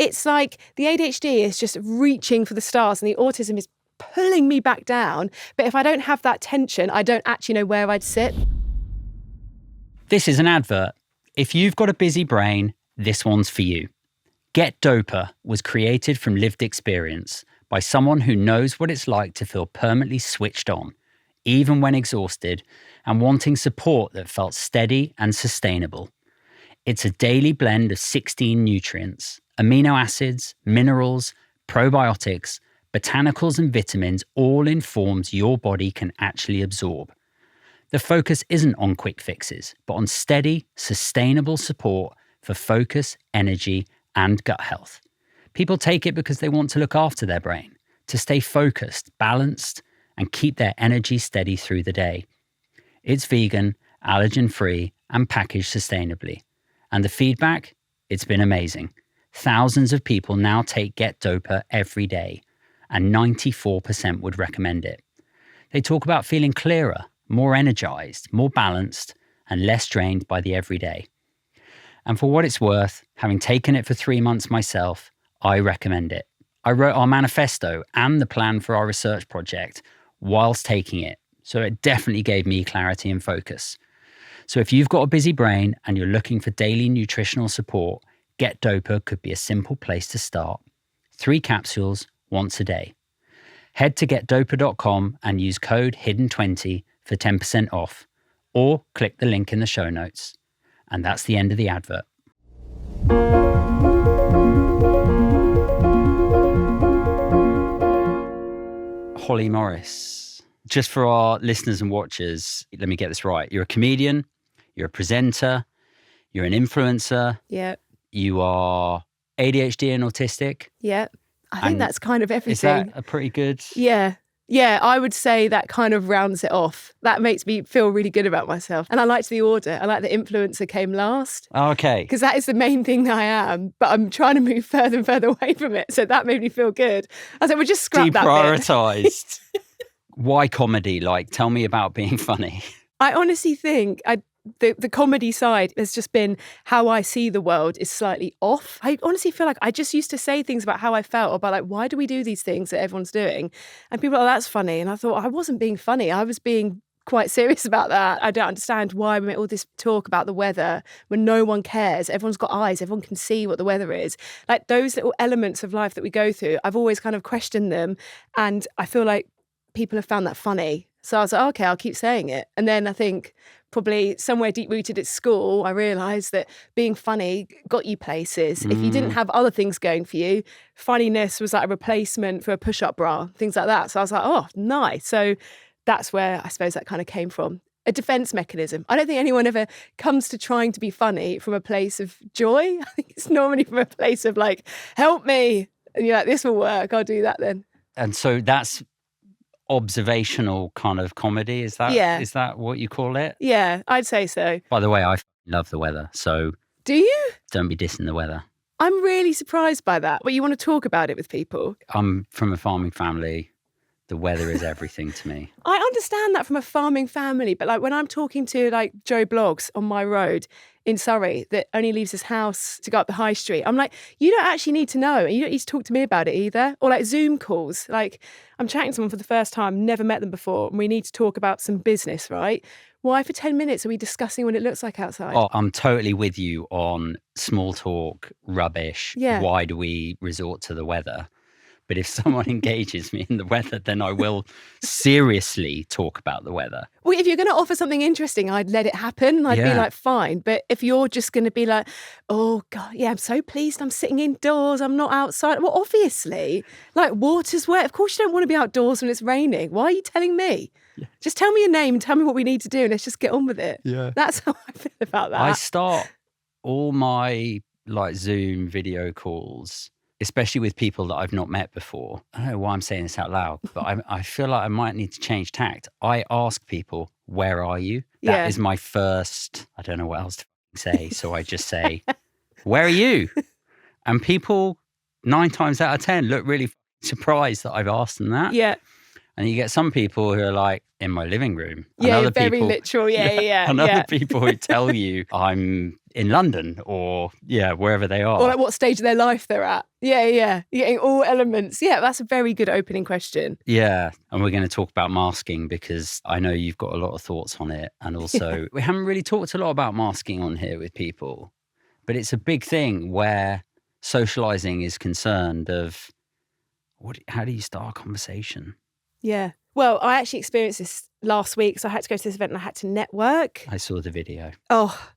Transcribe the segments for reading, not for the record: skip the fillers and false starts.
it's like the ADHD is just reaching for the stars and the autism is pulling me back down. But if I don't have that tension, I don't actually know where I'd sit. This is an advert. If you've got a busy brain, this one's for you. Get Doper was created from lived experience by someone who knows what it's like to feel permanently switched on, even when exhausted, and wanting support that felt steady and sustainable. It's a daily blend of 16 nutrients, amino acids, minerals, probiotics, botanicals and vitamins, all in forms your body can actually absorb. The focus isn't on quick fixes, but on steady, sustainable support for focus, energy, and gut health. People take it because they want to look after their brain, to stay focused, balanced, and keep their energy steady through the day. It's vegan, allergen-free, and packaged sustainably. And the feedback? It's been amazing. Thousands of people now take Get Doper every day, and 94% would recommend it. They talk about feeling clearer, more energized, more balanced, and less drained by the everyday. And for what it's worth, having taken it for 3 months myself, I recommend it. I wrote our manifesto and the plan for our research project whilst taking it, so it definitely gave me clarity and focus. So if you've got a busy brain and you're looking for daily nutritional support, Get Doper could be a simple place to start. 3 capsules once a day. Head to getdoper.com and use code HIDDEN20 for 10% off, or click the link in the show notes. And that's the end of the advert. Holly Morris, just for our listeners and watchers, let me get this right. You're a comedian, you're a presenter, you're an influencer. Yeah. You are ADHD and autistic. Yeah. I think that's kind of everything. Is that a pretty good? Yeah. Yeah, I would say that kind of rounds it off. That makes me feel really good about myself. And I liked the order. I like the influencer came last. Oh, okay. Because that is the main thing that I am, but I'm trying to move further and further away from it. So that made me feel good. I said, we'll just scrap that bit. Deprioritised. Why comedy? Like, tell me about being funny. I honestly think the comedy side has just been how I see the world is slightly off. I honestly feel like I just used to say things about how I felt, about like, why do we do these things that everyone's doing? And people are like, that's funny. And I thought, I wasn't being funny. I was being quite serious about that. I don't understand why we make all this talk about the weather when no one cares. Everyone's got eyes. Everyone can see what the weather is. Like those little elements of life that we go through, I've always kind of questioned them. And I feel like people have found that funny. So I was like, okay, I'll keep saying it. And then I think probably somewhere deep-rooted at school, I realised that being funny got you places. If you didn't have other things going for you, funniness was like a replacement for a push-up bra, things like that. So I was like, oh, nice. So that's where I suppose that kind of came from. A defence mechanism. I don't think anyone ever comes to trying to be funny from a place of joy. I think it's normally from a place of like, help me. And you're like, this will work. I'll do that then. And so that's observational kind of comedy. Is that what you call it? Yeah, I'd say so. By the way, I love the weather. So do you? Don't be dissing the weather. I'm really surprised by that. But you want to talk about it with people? I'm from a farming family. The weather is everything to me. I understand that from a farming family, but like when I'm talking to like Joe Bloggs on my road in Surrey that only leaves his house to go up the high street, I'm like, you don't actually need to know and you don't need to talk to me about it either. Or like Zoom calls, like I'm chatting to someone for the first time, never met them before, and we need to talk about some business, right? Why for 10 minutes are we discussing what it looks like outside? Oh, I'm totally with you on small talk, rubbish. Yeah. Why do we resort to the weather? But if someone engages me in the weather, then I will seriously talk about the weather. Well, if you're going to offer something interesting, I'd let it happen. I'd be like, fine. But if you're just going to be like, oh, God, yeah, I'm so pleased I'm sitting indoors. I'm not outside. Well, obviously, like water's wet. Of course you don't want to be outdoors when it's raining. Why are you telling me? Yeah. Just tell me your name and tell me what we need to do and let's just get on with it. Yeah. That's how I feel about that. I start all my like Zoom video calls, especially with people that I've not met before. I don't know why I'm saying this out loud, but I feel like I might need to change tact. I ask people, where are you? That is my first, I don't know what else to say. So I just say, where are you? And people 9 times out of 10 look really surprised that I've asked them that. Yeah. And you get some people who are like, in my living room. Yeah, and other very people, literal. Yeah. And other people who tell you I'm in London or wherever they are. Or like what stage of their life they're at. Yeah. You're getting all elements. Yeah, that's a very good opening question. Yeah. And we're going to talk about masking because I know you've got a lot of thoughts on it. And also, we haven't really talked a lot about masking on here with people, but it's a big thing where socializing is concerned of how do you start a conversation? Yeah. Well, I actually experienced this last week. So I had to go to this event and I had to network. I saw the video. Oh,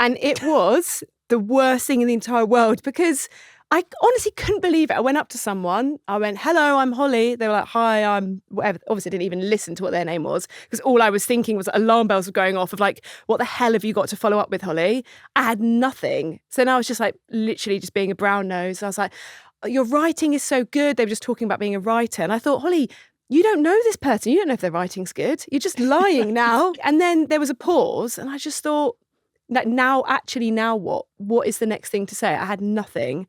and it was the worst thing in the entire world because I honestly couldn't believe it. I went up to someone. I went, hello, I'm Holly. They were like, hi, I'm whatever. Obviously, I didn't even listen to what their name was because all I was thinking was alarm bells were going off of like, what the hell have you got to follow up with, Holly? I had nothing. So now I was just like literally just being a brown nose. I was like, your writing is so good. They were just talking about being a writer. And I thought, Holly, you don't know this person. You don't know if their writing's good. You're just lying now. And then there was a pause and I just thought, now what? What is the next thing to say? I had nothing.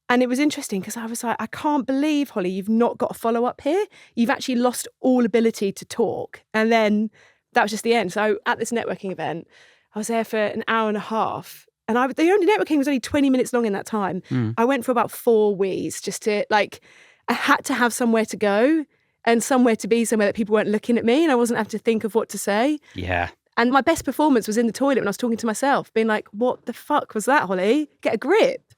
And it was interesting because I was like, I can't believe, Holly, you've not got a follow-up here. You've actually lost all ability to talk. And then that was just the end. So at this networking event, I was there for an hour and a half. And the only networking was only 20 minutes long in that time. I went for about 4 weeks just to I had to have somewhere to go and somewhere to be, somewhere that people weren't looking at me and I wasn't having to think of what to say. Yeah. And my best performance was in the toilet when I was talking to myself, being like, what the fuck was that, Holly? Get a grip.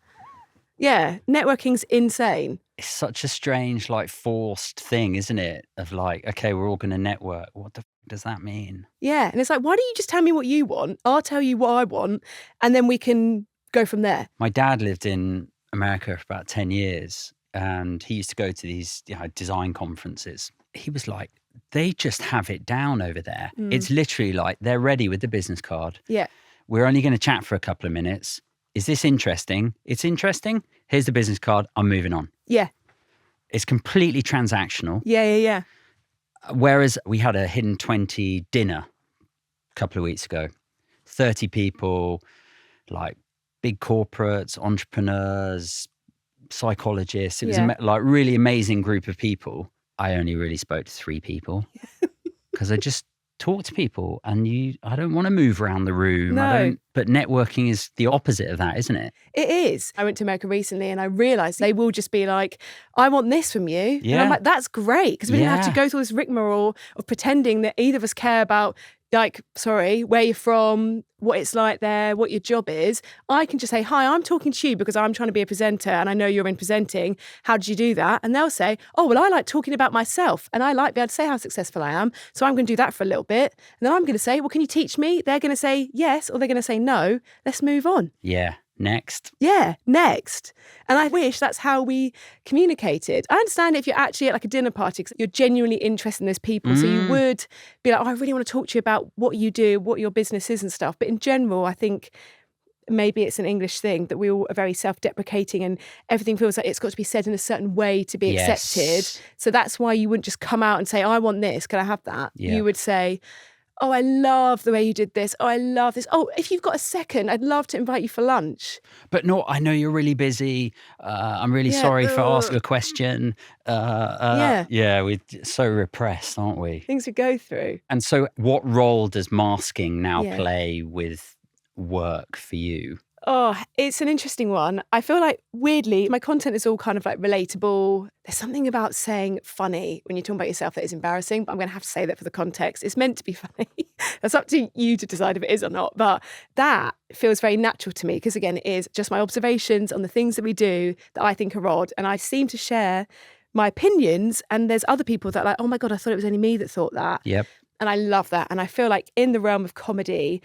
Yeah, networking's insane. It's such a strange, forced thing, isn't it? Of okay, we're all going to network. What the f does that mean? Yeah, and it's like, why don't you just tell me what you want? I'll tell you what I want, and then we can go from there. My dad lived in America for about 10 years, and he used to go to these design conferences. He was like, they just have it down over there. It's literally like they're ready with the business card. Yeah. We're only going to chat for a couple of minutes. Is this interesting? It's interesting. Here's the business card. I'm moving on. Yeah. It's completely transactional. Yeah. Whereas we had a Hidden 20 dinner a couple of weeks ago. 30 people, big corporates, entrepreneurs, psychologists. It was really amazing group of people. I only really spoke to 3 people because I just talk to people and I don't want to move around the room. No. But networking is the opposite of that, isn't it? It is. I went to America recently and I realised they will just be like, I want this from you. Yeah. And I'm like, that's great. Because we didn't have to go through this rigmarole of pretending that either of us care about where you're from, what it's like there, what your job is. I can just say, hi, I'm talking to you because I'm trying to be a presenter and I know you're in presenting. How did you do that? And they'll say, oh, well, I like talking about myself and I like being able to say how successful I am. So I'm going to do that for a little bit. And then I'm going to say, well, can you teach me? They're going to say yes, or they're going to say no. Let's move on. Yeah. Next. Yeah, next. And I wish that's how we communicated. I understand if you're actually at a dinner party, because you're genuinely interested in those people. So you would be like, oh, I really want to talk to you about what you do, what your business is and stuff. But in general, I think maybe it's an English thing that we all are very self-deprecating and everything feels like it's got to be said in a certain way to be accepted. So that's why you wouldn't just come out and say, I want this, can I have that? Yeah. You would say, oh, I love the way you did this. Oh, I love this. Oh, if you've got a second, I'd love to invite you for lunch. But no, I know you're really busy. I'm really sorry for asking a question. We're so repressed, aren't we? Things we go through. And so what role does masking now play with work for you? Oh, it's an interesting one. I feel like, weirdly, my content is all kind of relatable. There's something about saying funny when you're talking about yourself that is embarrassing, but I'm going to have to say that for the context. It's meant to be funny. That's up to you to decide if it is or not. But that feels very natural to me because, again, it is just my observations on the things that we do that I think are odd. And I seem to share my opinions. And there's other people that are like, oh my God, I thought it was only me that thought that. Yep. And I love that. And I feel like in the realm of comedy,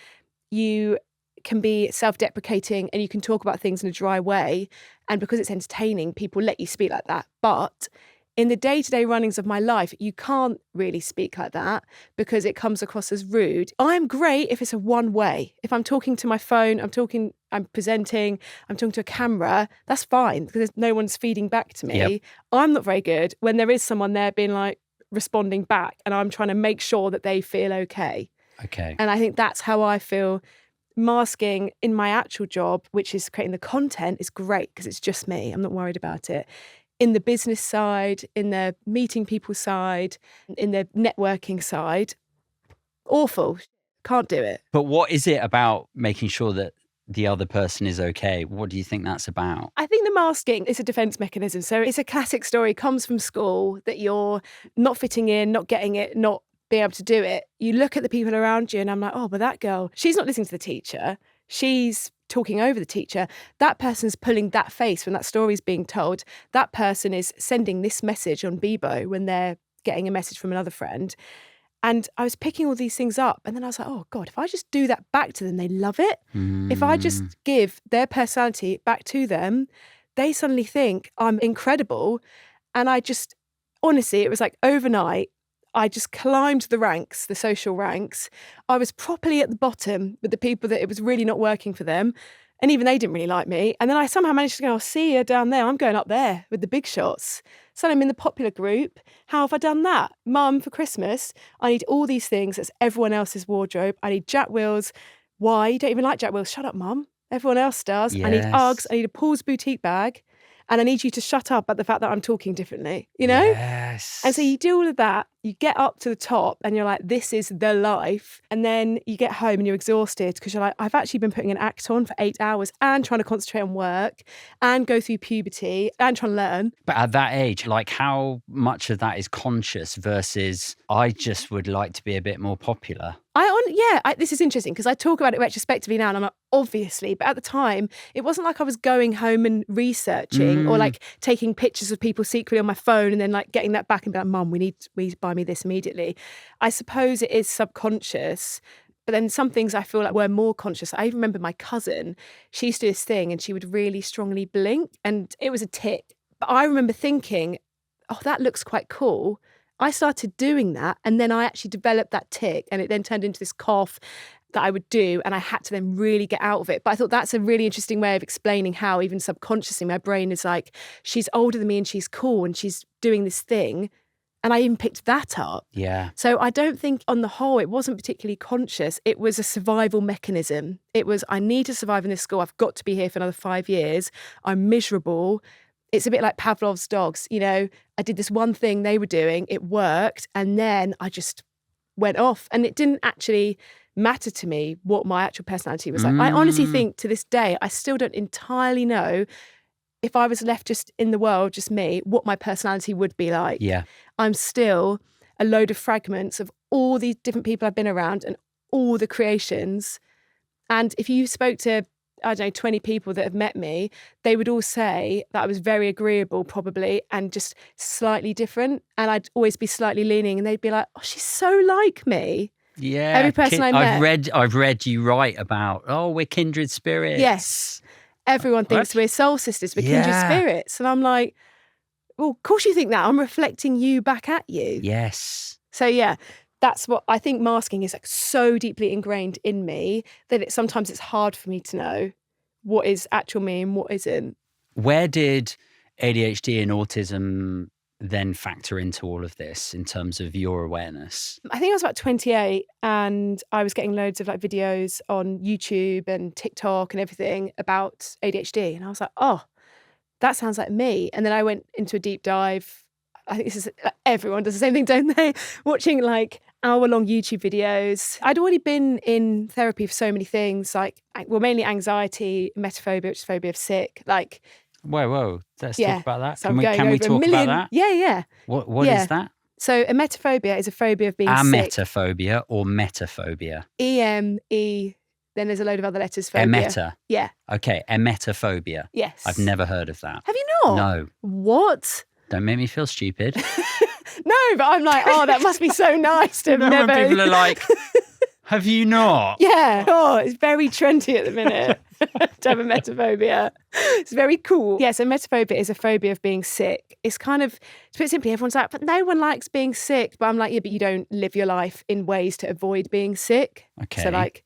you can be self-deprecating and you can talk about things in a dry way. And because it's entertaining, people let you speak like that. But in the day-to-day runnings of my life, you can't really speak like that because it comes across as rude. I'm great if it's a one way. If I'm talking to my phone, I'm presenting, I'm talking to a camera, that's fine because no one's feeding back to me. Yep. I'm not very good when there is someone there being responding back and I'm trying to make sure that they feel okay. Okay. And I think that's how I feel. Masking in my actual job, which is creating the content, is great because it's just me. I'm not worried about it. in the business side, in the meeting people side, in the networking side. Awful. Can't do it. But what is it about making sure that the other person is okay? What do you think that's about? I think the masking is a defense mechanism. So it's a classic story, comes from school, that you're not fitting in, not getting it, not being able to do it. You look at the people around you and I'm like, oh, but that girl, she's not listening to the teacher. She's talking over the teacher. That person's pulling that face when that story's being told. That person is sending this message on Bebo when they're getting a message from another friend. And I was picking all these things up and then I was like, oh God, if I just do that back to them, they love it. If I just give their personality back to them, they suddenly think I'm incredible. And I just, honestly, it was like overnight, I just climbed the ranks, the social ranks. I was properly at the bottom with the people that it was really not working for them. And even they didn't really like me. And then I somehow managed to go, I'll see you down there. I'm going up there with the big shots. So I'm in the popular group. How have I done that? Mum, for Christmas, I need all these things. That's everyone else's wardrobe. I need Jack Wills. Why? You don't even like Jack Wills. Shut up, Mum. Everyone else does. Yes. I need Uggs. I need a Paul's boutique bag. And I need you to shut up at the fact that I'm talking differently, you know? Yes. And so you do all of that, you get up to the top and you're like, this is the life. And then you get home and you're exhausted because you're like, I've actually been putting an act on for 8 hours and trying to concentrate on work and go through puberty and trying to learn. But at that age, like how much of that is conscious versus I just would like to be a bit more popular? This is interesting because I talk about it retrospectively now and I'm like, obviously, but at the time, it wasn't like I was going home and researching or like taking pictures of people secretly on my phone and then like getting that back and be like, Mum, we need to buy me this immediately. I suppose it is subconscious, but then some things I feel like were more conscious. I even remember my cousin, she used to do this thing and she would really strongly blink and it was a tic. But I remember thinking, oh, that looks quite cool. I started doing that and then I actually developed that tic and it then turned into this cough that I would do and I had to then really get out of it. But I thought that's a really interesting way of explaining how even subconsciously my brain is like, she's older than me and she's cool and she's doing this thing. And I even picked that up. Yeah. So I don't think on the whole, it wasn't particularly conscious. It was a survival mechanism. It was, I need to survive in this school. I've got to be here for another 5 years. I'm miserable. It's a bit like Pavlov's dogs. You know, I did this one thing they were doing, it worked, and then I just went off. And it didn't actually matter to me what my actual personality was like. I honestly think to this day, I still don't entirely know if I was left just in the world, just me, what my personality would be like. Yeah. I'm still a load of fragments of all these different people I've been around and all the creations. And if you spoke to, I don't know, 20 people that have met me, they would all say that I was very agreeable probably and just slightly different. And I'd always be slightly leaning and they'd be like, oh, she's so like me. Yeah. Every person I met. I've read you write about, oh, we're kindred spirits. Yes. Everyone thinks we're soul sisters, we're kindred spirits. And I'm like, well, of course you think that. I'm reflecting you back at you. Yes. So yeah, that's what I think masking is like so deeply ingrained in me that sometimes it's hard for me to know what is actual me and what isn't. Where did ADHD and autism then factor into all of this in terms of your awareness? I think I was about 28 and I was getting loads of like videos on YouTube and TikTok and everything about ADHD. And I was like, oh, that sounds like me. And then I went into a deep dive. I think this is, everyone does the same thing, don't they? Watching like hour-long YouTube videos. I'd already been in therapy for so many things, like, well, mainly anxiety, emetophobia, which is phobia of sick, like. Whoa. Let's talk about that. So Can we talk about that? Yeah. What is that? So emetophobia is a phobia of being sick. Emetophobia or metaphobia? E-M-E, then there's a load of other letters. Phobia. Emeta. Yeah. Okay, emetophobia. Yes. I've never heard of that. Have you not? No. What? Don't make me feel stupid. No, but I'm like, oh, that must be so nice to have never. When people are like, have you not? Yeah. Oh, it's very trendy at the minute to have a emetophobia. It's very cool. Yeah, so emetophobia is a phobia of being sick. It's kind of, to put it simply, everyone's like, but no one likes being sick. But I'm like, yeah, but you don't live your life in ways to avoid being sick. Okay. So like,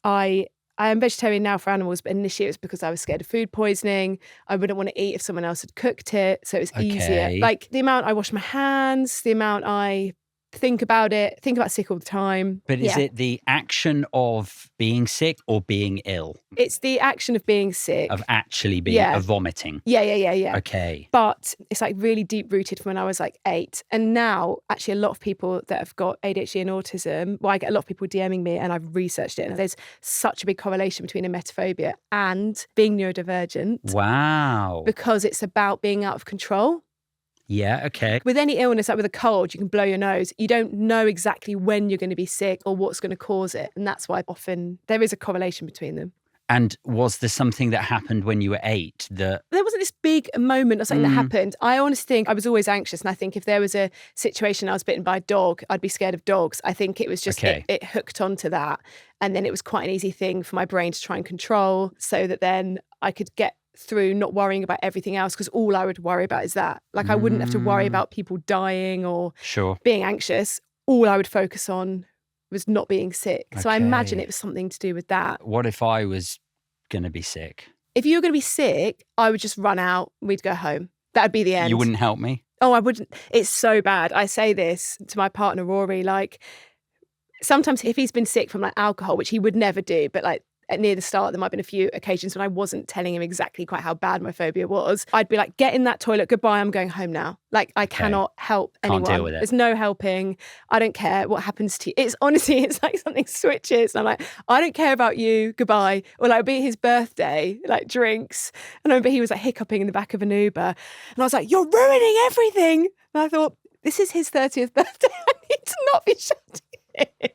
I am vegetarian now for animals, but initially it was because I was scared of food poisoning. I wouldn't want to eat if someone else had cooked it. So it was easier. Like the amount I wash my hands, the amount I think about sick all the time. But is it the action of being sick or being ill? It's the action of being sick. Of actually being, of vomiting? Yeah. Okay. But it's like really deep rooted from when I was like 8. And now actually a lot of people that have got ADHD and autism, well, I get a lot of people DMing me and I've researched it. And there's such a big correlation between emetophobia and being neurodivergent. Wow. Because it's about being out of control. Yeah, okay. With any illness, like with a cold, you can blow your nose. You don't know exactly when you're going to be sick or what's going to cause it. And that's why often there is a correlation between them. And was there something that happened when you were 8 that... There wasn't this big moment or something that happened. I honestly think I was always anxious. And I think if there was a situation I was bitten by a dog, I'd be scared of dogs. I think it was just, it hooked onto that. And then it was quite an easy thing for my brain to try and control so that then I could get through not worrying about everything else, because all I would worry about is that. Like I wouldn't have to worry about people dying or being anxious. All I would focus on was not being sick. So I imagine it was something to do with that. What if I was going to be sick? If you were going to be sick, I would just run out. We'd go home. That'd be the end. You wouldn't help me? Oh, I wouldn't. It's so bad. I say this to my partner, Rory, like sometimes if he's been sick from like alcohol, which he would never do, but like near the start, there might have been a few occasions when I wasn't telling him exactly quite how bad my phobia was. I'd be like, get in that toilet, goodbye, I'm going home now. Like I cannot help anyone. Can't deal with it. There's no helping. I don't care what happens to you. It's honestly, it's like something switches. And I'm like, I don't care about you, goodbye. Or like, it'd be his birthday, like drinks. And I remember he was like hiccuping in the back of an Uber. And I was like, you're ruining everything. And I thought, this is his 30th birthday. I need to not be shouting at him.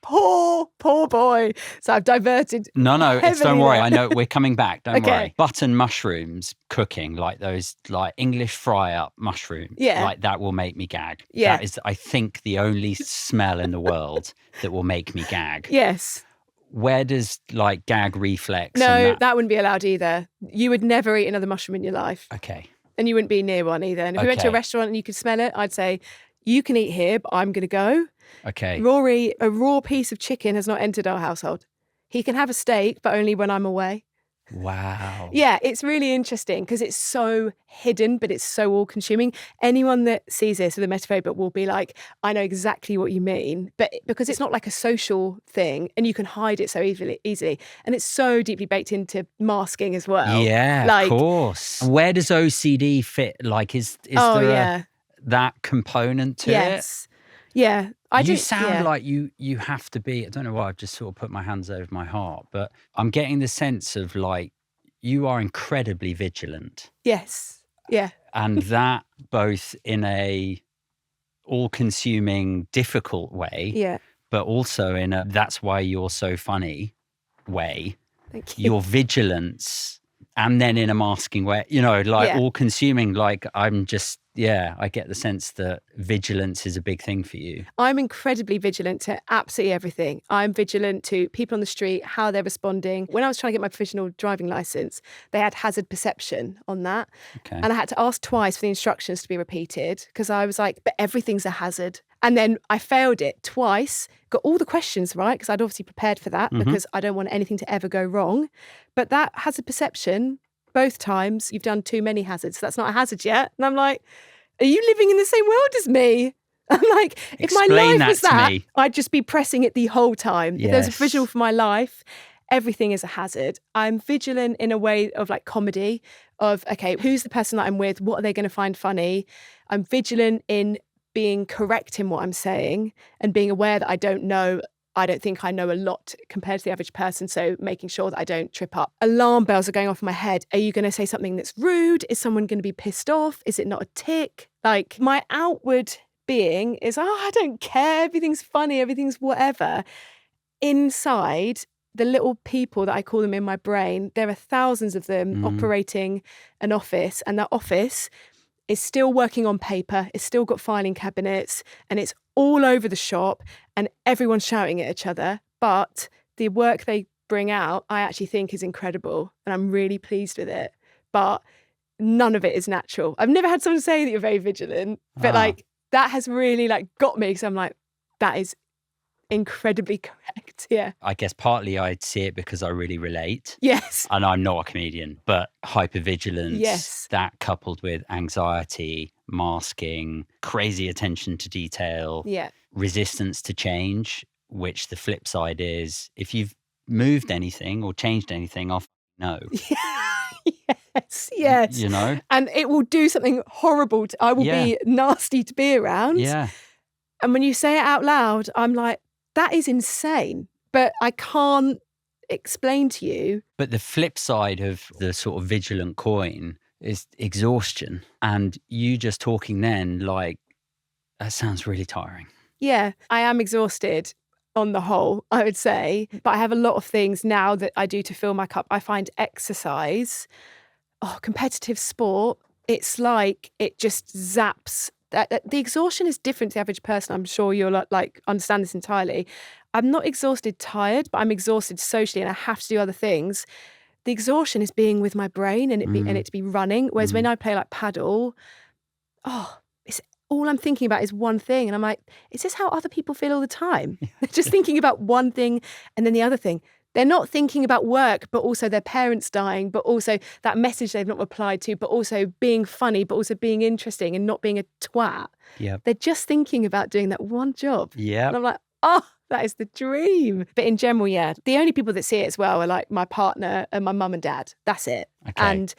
Poor boy. So I've diverted. No, don't worry. I know we're coming back. Don't Okay. worry. Button mushrooms cooking, like those like English fry up mushrooms. Yeah. Like that will make me gag. Yeah. That is, I think, the only smell in the world that will make me gag. Yes. Where does like gag reflex? No, that wouldn't be allowed either. You would never eat another mushroom in your life. Okay. And you wouldn't be near one either. And if we went to a restaurant and you could smell it, I'd say, you can eat here, but I'm going to go. Okay. Rory, a raw piece of chicken has not entered our household. He can have a steak, but only when I'm away. Wow. Yeah, it's really interesting because it's so hidden, but it's so all-consuming. Anyone that sees this with emetophobia will be like, I know exactly what you mean, but because it's not like a social thing and you can hide it so easily. And it's so deeply baked into masking as well. Yeah, like, of course. Where does OCD fit? Like, is there that component to it? Yeah. You sound like you have to be, I don't know why I've just sort of put my hands over my heart, but I'm getting the sense of like, you are incredibly vigilant. Yes. Yeah. And that both in a all-consuming, difficult way, but also in a that's why you're so funny way. Thank you. Your vigilance, and then in a masking way, you know, like all-consuming, like I'm just, I get the sense that vigilance is a big thing for you. I'm incredibly vigilant to absolutely everything. I'm vigilant to people on the street, how they're responding. When I was trying to get my provisional driving licence, they had hazard perception on that. Okay. And I had to ask twice for the instructions to be repeated because I was like, but everything's a hazard. And then I failed it twice, got all the questions right because I'd obviously prepared for that because I don't want anything to ever go wrong. But that hazard perception, both times, you've done too many hazards. That's not a hazard yet. And I'm like, are you living in the same world as me? I'm like, if my life was that, I'd just be pressing it the whole time. If there's a visual for my life, everything is a hazard. I'm vigilant in a way of like comedy of, okay, who's the person that I'm with? What are they going to find funny? I'm vigilant in being correct in what I'm saying and being aware that I don't think I know a lot compared to the average person, so making sure that I don't trip up. Alarm bells are going off in my head. Are you going to say something that's rude? Is someone going to be pissed off? Is it not a tick? Like, my outward being is, I don't care, everything's funny, everything's whatever. Inside, the little people that I call them in my brain, there are thousands of them operating an office, and that office is still working on paper, it's still got filing cabinets, and it's all over the shop, and everyone's shouting at each other. But the work they bring out, I actually think is incredible, and I'm really pleased with it. But none of it is natural. I've never had someone say that you're very vigilant, but like that has really like got me because I'm like, that is incredibly correct. Yeah. I guess partly I'd see it because I really relate. Yes. And I'm not a comedian, but hypervigilance, Yes. that coupled with anxiety, masking, crazy attention to detail, Yeah. resistance to change, which the flip side is if you've moved anything or changed anything, I'll know. Yes. Yes. You know? And it will do something horrible. I will be nasty to be around. Yeah. And when you say it out loud, I'm like, that is insane. But I can't explain to you. But the flip side of the sort of vigilant coin is exhaustion. And you just talking then, like, that sounds really tiring. Yeah, I am exhausted on the whole, I would say. But I have a lot of things now that I do to fill my cup. I find exercise, competitive sport, it's like it just zaps. The exhaustion is different to the average person. I'm sure you'll like understand this entirely. I'm not exhausted tired, but I'm exhausted socially and I have to do other things. The exhaustion is being with my brain and it to be running. Whereas when I play like paddle, it's all I'm thinking about is one thing. And I'm like, is this how other people feel all the time? They're just thinking about one thing and then the other thing. They're not thinking about work, but also their parents dying, but also that message they've not replied to, but also being funny, but also being interesting and not being a twat. Yep. They're just thinking about doing that one job. Yeah. And I'm like, that is the dream. But in general, yeah, the only people that see it as well are like my partner and my mum and dad. That's it. Okay. And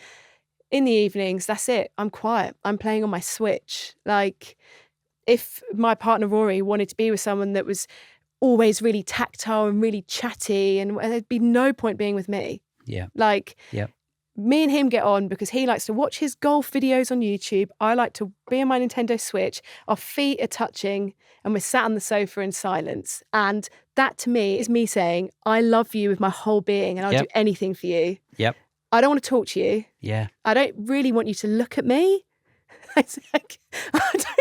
in the evenings, that's it. I'm quiet. I'm playing on my Switch. Like if my partner Rory wanted to be with someone that was always really tactile and really chatty, and there'd be no point being with me. Yeah. Like me and him get on because he likes to watch his golf videos on YouTube. I like to be on my Nintendo Switch. Our feet are touching and we're sat on the sofa in silence. And that to me is me saying, I love you with my whole being and I'll do anything for you. Yep. I don't want to talk to you. Yeah. I don't really want you to look at me. It's like, I don't want to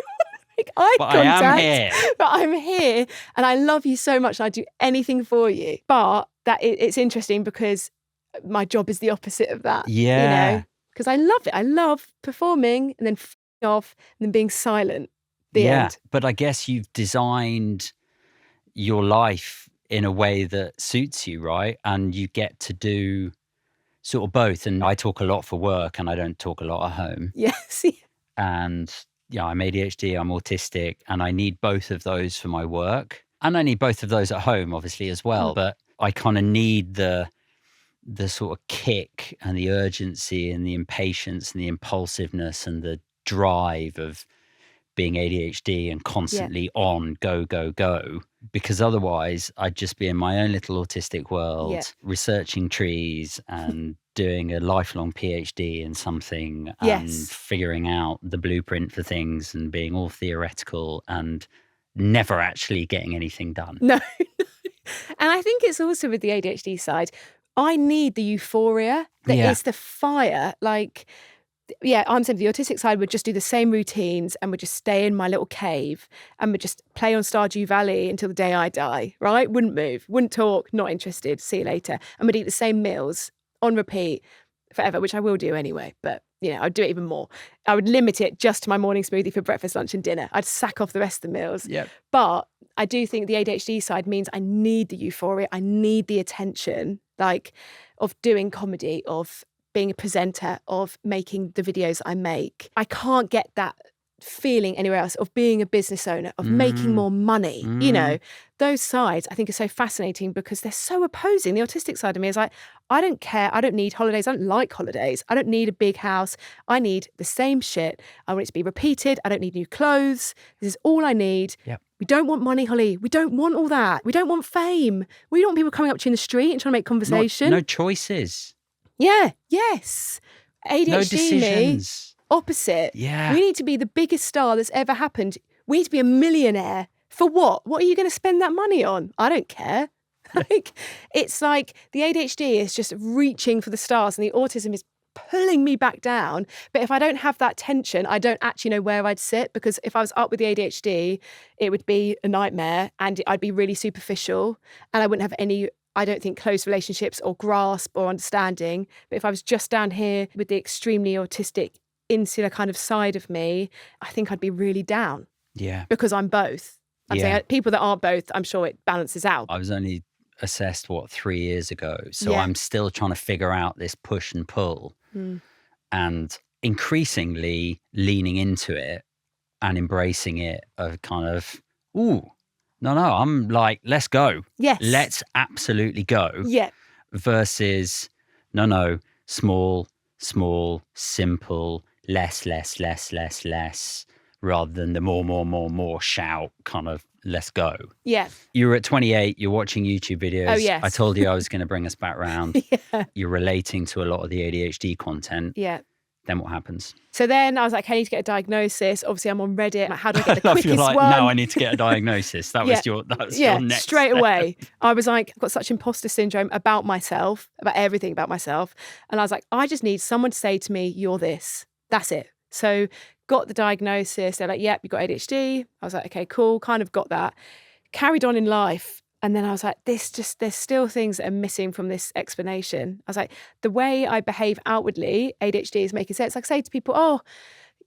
make eye contact. I am here. But I'm here and I love you so much and I'd do anything for you. But it's interesting because my job is the opposite of that. Yeah. You know, because I love it. I love performing and then f***ing off and then being silent. The end. But I guess you've designed your life in a way that suits you, right? And you get to do sort of both. And I talk a lot for work and I don't talk a lot at home. Yes. And I'm ADHD, I'm autistic, and I need both of those for my work. And I need both of those at home, obviously, as well. But I kind of need the sort of kick and the urgency and the impatience and the impulsiveness and the drive of being ADHD and constantly on, go, go, go. Because otherwise I'd just be in my own little autistic world, researching trees and doing a lifelong PhD in something and figuring out the blueprint for things and being all theoretical and never actually getting anything done. No. And I think it's also with the ADHD side, I need the euphoria that is the fire. Like, I'm saying the autistic side would just do the same routines and would just stay in my little cave and would just play on Stardew Valley until the day I die, right? Wouldn't move, wouldn't talk, not interested, see you later. And would eat the same meals on repeat forever, which I will do anyway. But, I'd do it even more. I would limit it just to my morning smoothie for breakfast, lunch and dinner. I'd sack off the rest of the meals. Yep. But I do think the ADHD side means I need the euphoria. I need the attention, like, of doing comedy, of being a presenter, of making the videos I make. I can't get that feeling anywhere else, of being a business owner, of making more money. Those sides I think are so fascinating because they're so opposing. The autistic side of me is like, I don't care. I don't need holidays. I don't like holidays. I don't need a big house. I need the same shit. I want it to be repeated. I don't need new clothes. This is all I need. Yep. We don't want money, Holly. We don't want all that. We don't want fame. We don't want people coming up to you in the street and trying to make conversation. No choices. Yeah. Yes. ADHD no decisions. Me, opposite. Yeah. We need to be the biggest star that's ever happened. We need to be a millionaire. For what? What are you going to spend that money on? I don't care. It's like the ADHD is just reaching for the stars and the autism is pulling me back down. But if I don't have that tension, I don't actually know where I'd sit, because if I was up with the ADHD, it would be a nightmare and I'd be really superficial and I wouldn't have any, I don't think, close relationships or grasp or understanding. But if I was just down here with the extremely autistic, insular kind of side of me, I think I'd be really down. Yeah. Because I'm both. I'm saying people that aren't both, I'm sure it balances out. I was only assessed, 3 years ago. So Yeah. I'm still trying to figure out this push and pull and increasingly leaning into it and embracing it of kind of, ooh, no, I'm like, let's go. Yes. Let's absolutely go. Yeah. Versus, no, small, simple, less, rather than the more shout kind of let's go. Yeah. You were at 28, you're watching YouTube videos. Oh, yes. I told you I was going to bring us back round. Yeah. You're relating to a lot of the ADHD content. Yeah. Then what happens? So then I was like, I need to get a diagnosis. Obviously, I'm on Reddit. Like, how do I get the quickest you're like, one? no, I need to get a diagnosis. That was your next straight step. away. I was like, I've got such imposter syndrome about myself, about everything about myself. And I was like, I just need someone to say to me, you're this. That's it. So got the diagnosis. They're like, yep, you've got ADHD. I was like, okay, cool. Kind of got that. Carried on in life. And then I was like, there's still things that are missing from this explanation. I was like, the way I behave outwardly, ADHD is making sense. Like, say to people, oh,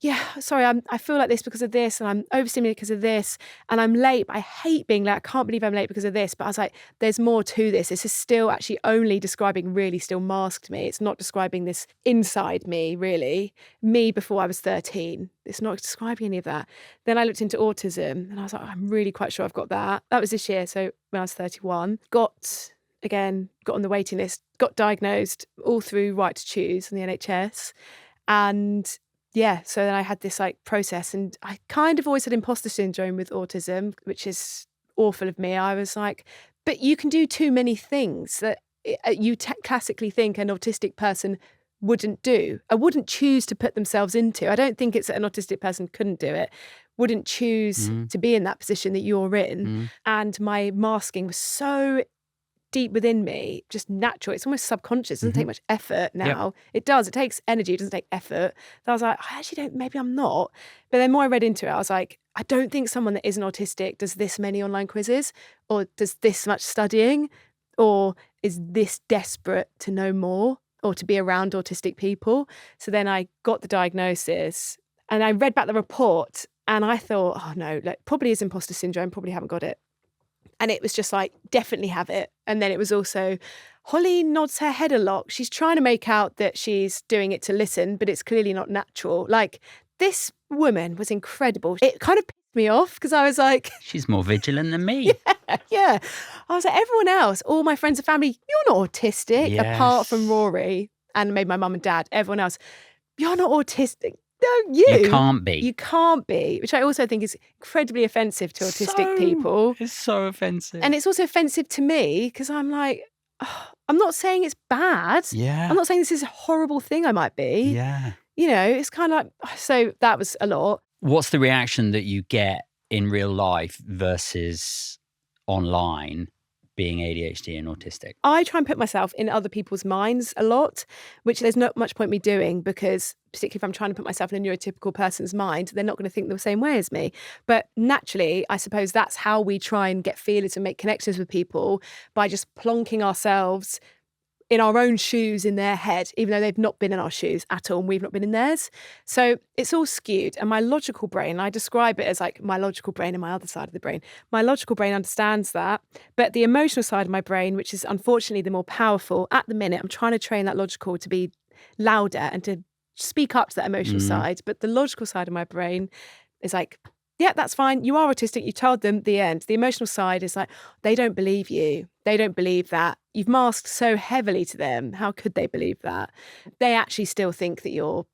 yeah, sorry, I feel like this because of this, and I'm overstimulated because of this, and I'm late. I hate being late. I can't believe I'm late because of this. But I was like, there's more to this. This is still actually only describing really still masked me. It's not describing this inside me, really. Me before I was 13. It's not describing any of that. Then I looked into autism, and I was like, I'm really quite sure I've got that. That was this year, so when I was 31. Got on the waiting list, got diagnosed all through Right to Choose on the NHS. And yeah, so then I had this like process, and I kind of always had imposter syndrome with autism, which is awful of me. I was like, but you can do too many things that you classically think an autistic person wouldn't do, or wouldn't choose to put themselves into. I don't think it's that an autistic person couldn't do it, wouldn't choose to be in that position that you're in. And my masking was so deep within me, just natural. It's almost subconscious. It doesn't take much effort now. Yep. It does. It takes energy. It doesn't take effort. So I was like, I actually don't, maybe I'm not. But then more I read into it, I was like, I don't think someone that isn't autistic does this many online quizzes, or does this much studying, or is this desperate to know more or to be around autistic people. So then I got the diagnosis and I read back the report and I thought, oh no, like, probably is imposter syndrome, probably haven't got it. And it was just like, definitely have it. And then it was also, Holly nods her head a lot. She's trying to make out that she's doing it to listen, but it's clearly not natural. Like, this woman was incredible. It kind of pissed me off because I was like, she's more vigilant than me. Yeah. I was like, everyone else, all my friends and family, you're not autistic, apart from Rory and maybe my mum and dad, everyone else, you're not autistic. No, you can't be. You can't be, which I also think is incredibly offensive to autistic people. It's so offensive. And it's also offensive to me because I'm like, oh, I'm not saying it's bad. Yeah. I'm not saying this is a horrible thing I might be. Yeah. You know, it's kind of like, so that was a lot. What's the reaction that you get in real life versus online being ADHD and autistic? I try and put myself in other people's minds a lot, which there's not much point me doing because particularly if I'm trying to put myself in a neurotypical person's mind, they're not going to think the same way as me. But naturally, I suppose that's how we try and get feelers and make connections with people, by just plonking ourselves in our own shoes in their head, even though they've not been in our shoes at all and we've not been in theirs. So it's all skewed. And my logical brain, I describe it as like my logical brain and my other side of the brain. My logical brain understands that, but the emotional side of my brain, which is unfortunately the more powerful, at the minute, I'm trying to train that logical to be louder and to speak up to that emotional side. But the logical side of my brain is like, yeah, that's fine. You are autistic. You told them, the end. The emotional side is like, they don't believe you. They don't believe that. You've masked so heavily to them. How could they believe that? They actually still think that you're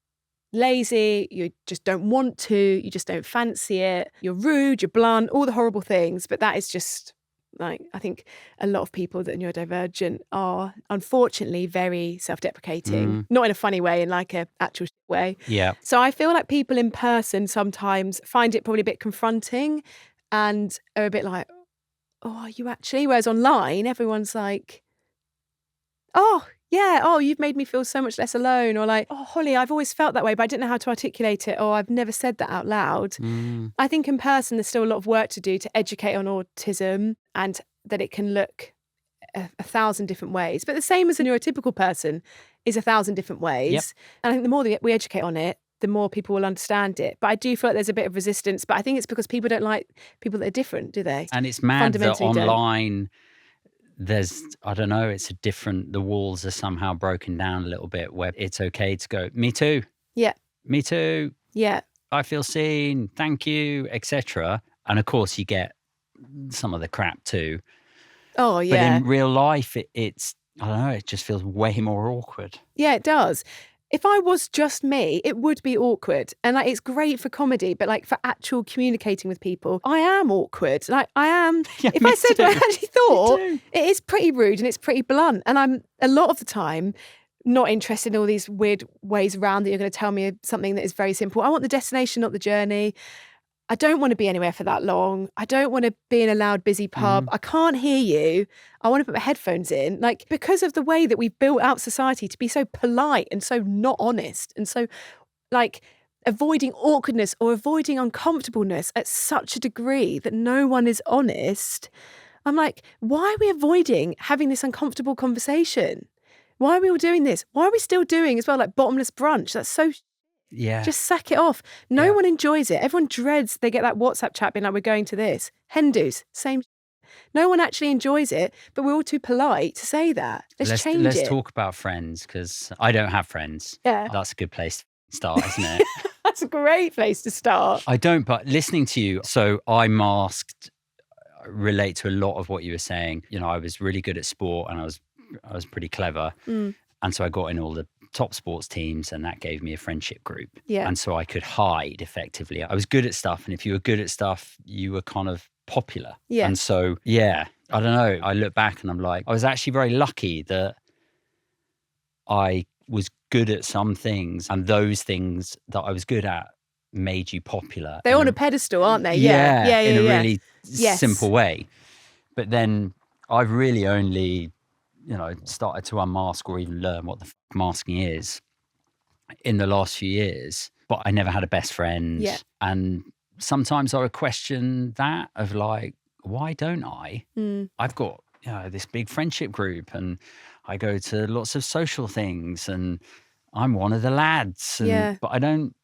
lazy, you just don't want to, you just don't fancy it, you're rude, you're blunt, all the horrible things. But that is just like, I think a lot of people that are neurodivergent are unfortunately very self-deprecating, not in a funny way, in like a actual way. Yeah. So I feel like people in person sometimes find it probably a bit confronting and are a bit like, oh, are you actually? Whereas online, everyone's like, oh, yeah, oh, you've made me feel so much less alone. Or like, oh, Holly, I've always felt that way, but I didn't know how to articulate it. Or I've never said that out loud. I think in person, there's still a lot of work to do to educate on autism and that it can look a 1,000 different ways. But the same as a neurotypical person is 1,000 different ways. Yep. And I think the more that we educate on it, the more people will understand it. But I do feel like there's a bit of resistance. But I think it's because people don't like people that are different, do they? And it's mad that Fundamentally don't. online, there's, I don't know, it's a different, the walls are somehow broken down a little bit where it's okay to go, me too. Yeah. Me too. Yeah. I feel seen. Thank you, etc. And of course, you get some of the crap too. Oh, yeah. But in real life, it's, I don't know, it just feels way more awkward. Yeah, it does. If I was just me, it would be awkward. And like, it's great for comedy, but like for actual communicating with people, I am awkward. Like I am, Yeah, if me I said too. what I actually thought, Me too. it is pretty rude and it's pretty blunt. And I'm a lot of the time not interested in all these weird ways around that you're going to tell me something that is very simple. I want the destination, not the journey. I don't want to be anywhere for that long. I don't want to be in a loud, busy pub. I can't hear you. I want to put my headphones in. Like, because of the way that we've built out society to be so polite and so not honest and so, like, avoiding awkwardness or avoiding uncomfortableness at such a degree that no one is honest. I'm like, why are we avoiding having this uncomfortable conversation? Why are we all doing this? Why are we still doing as well, like, bottomless brunch? That's so... Yeah. Just sack it off. No one enjoys it. Everyone dreads they get that WhatsApp chat being like, we're going to this. Hen-dos, same. No one actually enjoys it, but we're all too polite to say that. Let's change it. Let's talk about friends, because I don't have friends. Yeah. That's a good place to start, isn't it? That's a great place to start. I don't, but listening to you, so I masked relate to a lot of what you were saying. You know, I was really good at sport and I was pretty clever. And so I got in all the top sports teams and that gave me a friendship group. Yeah. And so I could hide effectively. I was good at stuff. And if you were good at stuff, you were kind of popular. Yeah. And so, yeah, I don't know. I look back and I'm like, I was actually very lucky that I was good at some things and those things that I was good at made you popular. They're on a pedestal, aren't they? Yeah. In a really Yes. simple way. But then I've really only, you know, started to unmask or even learn what the masking is in the last few years. But I never had a best friend. Yeah. And sometimes I would question that of like, why don't I? I've got, you know, this big friendship group and I go to lots of social things and I'm one of the lads. And, but I don't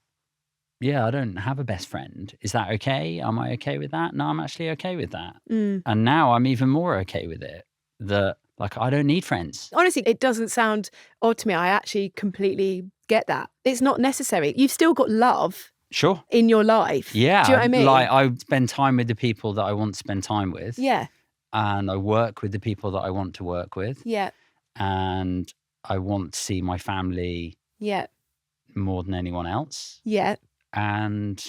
have a best friend. Is that okay? Am I okay with that? No, I'm actually okay with that. And now I'm even more okay with it. That, like, I don't need friends. Honestly, it doesn't sound odd to me. I actually completely get that. It's not necessary. You've still got love. Sure. In your life. Yeah. Do you know what I mean? Like, I spend time with the people that I want to spend time with. Yeah. And I work with the people that I want to work with. Yeah. And I want to see my family more than anyone else. Yeah. And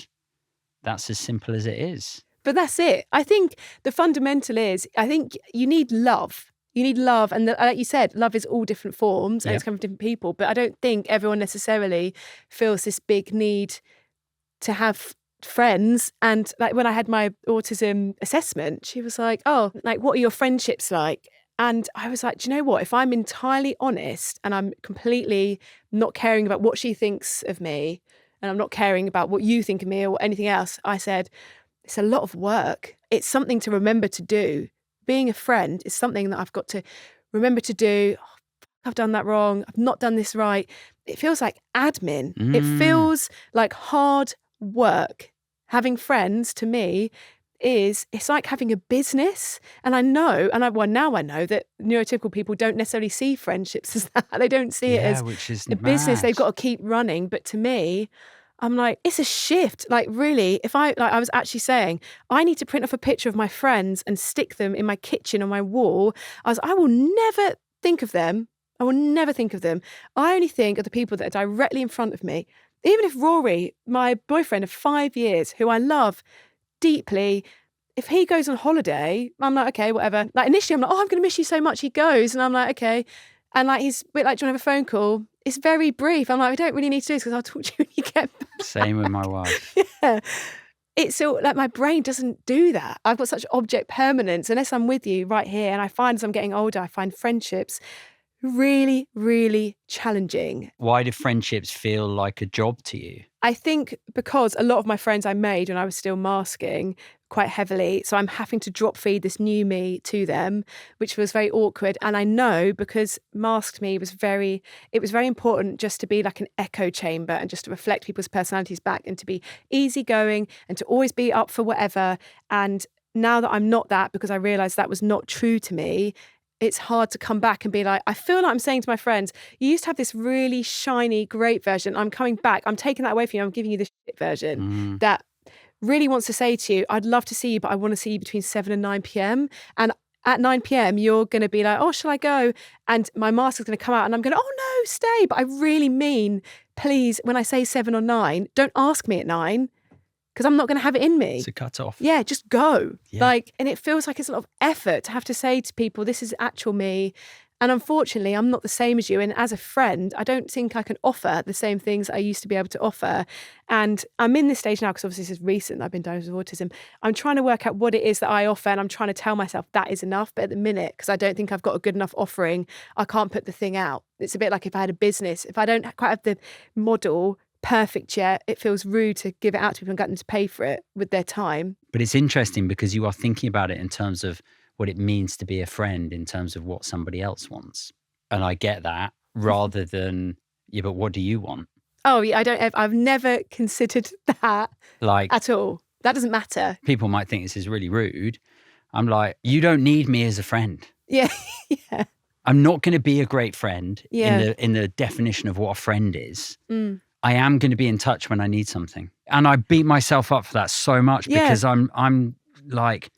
that's as simple as it is. But that's it. I think the fundamental is, I think you need love. You need love. And like you said, love is all different forms and it's coming from different people. But I don't think everyone necessarily feels this big need to have friends. And like when I had my autism assessment, she was like, oh, like, what are your friendships like? And I was like, do you know what? If I'm entirely honest and I'm completely not caring about what she thinks of me and I'm not caring about what you think of me or anything else, I said, it's a lot of work. It's something to remember to do. Being a friend is something that I've got to remember to do. Oh, I've done that wrong. I've not done this right. It feels like admin. It feels like hard work. Having friends, to me, it's like having a business. And I know, now I know that neurotypical people don't necessarily see friendships as that. They don't see it as which is a business they've got to keep running. But to me, I'm like, it's a shift. Like, really, if I was actually saying, I need to print off a picture of my friends and stick them in my kitchen on my wall. I will never think of them. I will never think of them. I only think of the people that are directly in front of me. Even if Rory, my boyfriend of 5 years, who I love deeply, if he goes on holiday, I'm like, okay, whatever. Like, initially I'm like, oh, I'm going to miss you so much. He goes and I'm like, okay. And like, he's a bit like, do you want to have a phone call? It's very brief. I'm like, I don't really need to do this because I'll talk to you when you get back. Same with my wife. Yeah. It's so, like, my brain doesn't do that. I've got such object permanence unless I'm with you right here. And I find as I'm getting older, I find friendships really, really challenging. Why do friendships feel like a job to you? I think because a lot of my friends I made when I was still masking quite heavily, so I'm having to drop feed this new me to them, which was very awkward. And I know because masked me was very important just to be like an echo chamber and just to reflect people's personalities back and to be easygoing and to always be up for whatever. And now that I'm not that, because I realised that was not true to me, it's hard to come back and be like, I feel like I'm saying to my friends, you used to have this really shiny, great version. I'm coming back. I'm taking that away from you. I'm giving you this shit version that really wants to say to you, I'd love to see you, but I want to see you between 7 and 9 p.m. And at 9 p.m, you're going to be like, oh, shall I go? And my mask is going to come out and I'm going to, oh, no, stay. But I really mean, please, when I say 7 or 9, don't ask me at 9. Because I'm not going to have it in me. It's a cut off. Yeah, just go. Yeah. And it feels like it's a lot of effort to have to say to people, this is actual me. And unfortunately, I'm not the same as you. And as a friend, I don't think I can offer the same things I used to be able to offer. And I'm in this stage now, because obviously this is recent, I've been diagnosed with autism. I'm trying to work out what it is that I offer. And I'm trying to tell myself that is enough. But at the minute, because I don't think I've got a good enough offering, I can't put the thing out. It's a bit like if I had a business. If I don't quite have the model perfect yet, it feels rude to give it out to people and get them to pay for it with their time. But it's interesting because you are thinking about it in terms of what it means to be a friend, in terms of what somebody else wants. And I get that, rather than, yeah, but what do you want? Oh, yeah, I've never considered that Like, at all. That doesn't matter. People might think this is really rude. I'm like, you don't need me as a friend. Yeah, yeah. I'm not going to be a great friend Yeah. in the definition of what a friend is. I am going to be in touch when I need something. And I beat myself up for that so much because I'm like,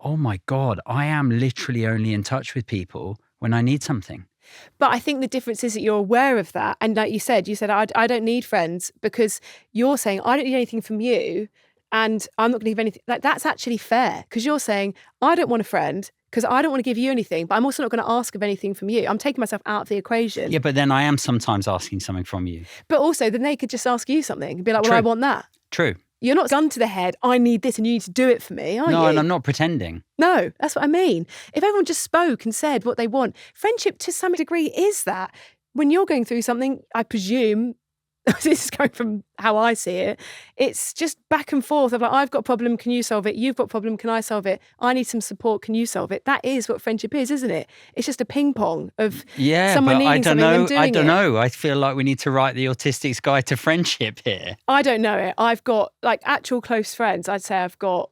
oh my God, I am literally only in touch with people when I need something. But I think the difference is that you're aware of that. And like you said, I don't need friends, because you're saying, I don't need anything from you and I'm not going to give anything. Like, that's actually fair, because you're saying, I don't want a friend because I don't want to give you anything, but I'm also not going to ask of anything from you. I'm taking myself out of the equation. Yeah, but then I am sometimes asking something from you. But also, then they could just ask you something and be like, well, True. I want that. True. You're not gun to the head, I need this and you need to do it for me, are you? No, and I'm not pretending. No, that's what I mean. If everyone just spoke and said what they want, friendship to some degree is that. When you're going through something, I presume, this is going from how I see it, it's just back and forth of like, I've got a problem, can you solve it? You've got a problem, can I solve it? I need some support, can you solve it? That is what friendship is, isn't it? It's just a ping pong of someone needing something and doing it. I don't know. I feel like we need to write the Autistic's Guide to Friendship here. I don't know it. I've got like actual close friends. I'd say I've got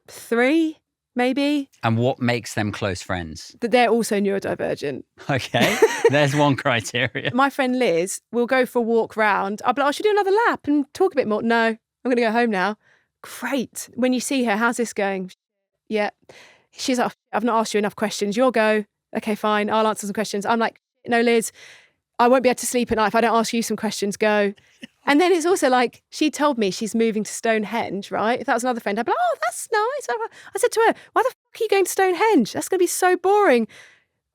3, maybe. And what makes them close friends? But they're also neurodivergent. Okay, there's one criteria. My friend Liz will go for a walk round. I'll be like, oh, should we do another lap and talk a bit more? No, I'm going to go home now. Great. When you see her, how's this going? Yeah. She's like, I've not asked you enough questions. You'll go, okay, fine, I'll answer some questions. I'm like, no, Liz, I won't be able to sleep at night if I don't ask you some questions. Go. And then it's also like, she told me she's moving to Stonehenge, right? If that was another friend, I'd be like, oh, that's nice. I said to her, why the fuck are you going to Stonehenge? That's going to be so boring.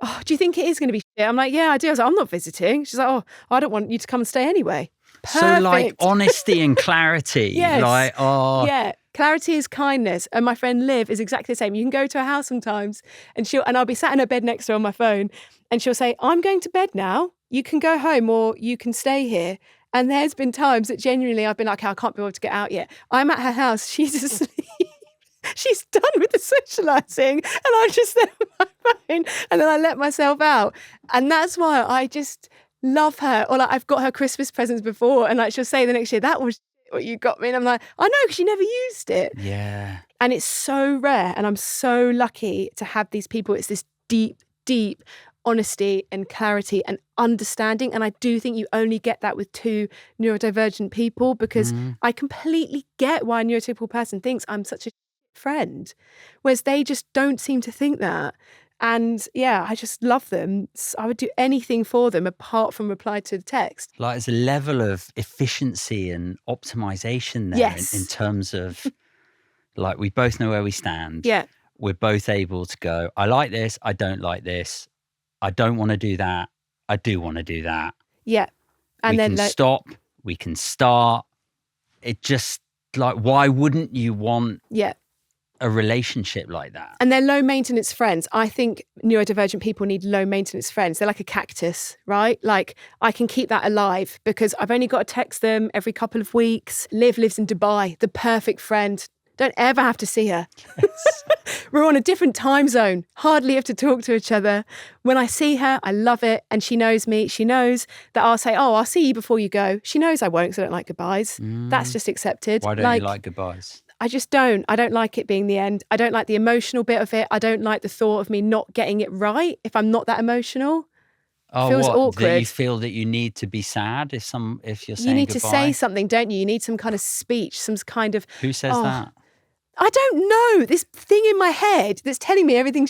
Oh, do you think it is going to be shit? I'm like, yeah, I do. I was like, I'm not visiting. She's like, oh, I don't want you to come and stay anyway. Perfect. So like honesty and clarity. Yes. Like, oh. Yeah. Clarity is kindness. And my friend Liv is exactly the same. You can go to her house sometimes and I'll be sat in her bed next to her on my phone and she'll say, I'm going to bed now. You can go home or you can stay here. And there's been times that genuinely I've been like, I can't be able to get out yet. I'm at her house. She's asleep. She's done with the socialising and I'm just there on my phone and then I let myself out. And that's why I just love her. Or like I've got her Christmas presents before and like she'll say the next year, that was what you got me. And I'm like, I know, because you never used it. Yeah. And it's so rare. And I'm so lucky to have these people. It's this deep, deep honesty and clarity and understanding. And I do think you only get that with 2 neurodivergent people, because I completely get why a neurotypical person thinks I'm such a friend, whereas they just don't seem to think that. And yeah, I just love them. I would do anything for them apart from reply to the text. Like there's a level of efficiency and optimization there. Yes. in terms of like, we both know where we stand. Yeah. We're both able to go, I like this, I don't like this. I don't want to do that. I do want to do that. Yeah. And we then can stop, we can start. It just like, why wouldn't you want yeah. a relationship like that. And they're low maintenance friends. I think neurodivergent people need low maintenance friends. They're like a cactus, right? Like I can keep that alive because I've only got to text them every couple of weeks. Liv lives in Dubai, the perfect friend. Don't ever have to see her. Yes. We're on a different time zone. Hardly have to talk to each other. When I see her, I love it. And she knows me. She knows that I'll say, oh, I'll see you before you go. She knows I won't because I don't like goodbyes. That's just accepted. Why don't you like goodbyes? I just don't. I don't like it being the end. I don't like the emotional bit of it. I don't like the thought of me not getting it right if I'm not that emotional. Oh, feels what? awkward. That you feel that you need to be sad if you're saying You need goodbye? to say something, don't you? You need some kind of speech, some kind of... Who says that? I don't know. This thing in my head that's telling me everything's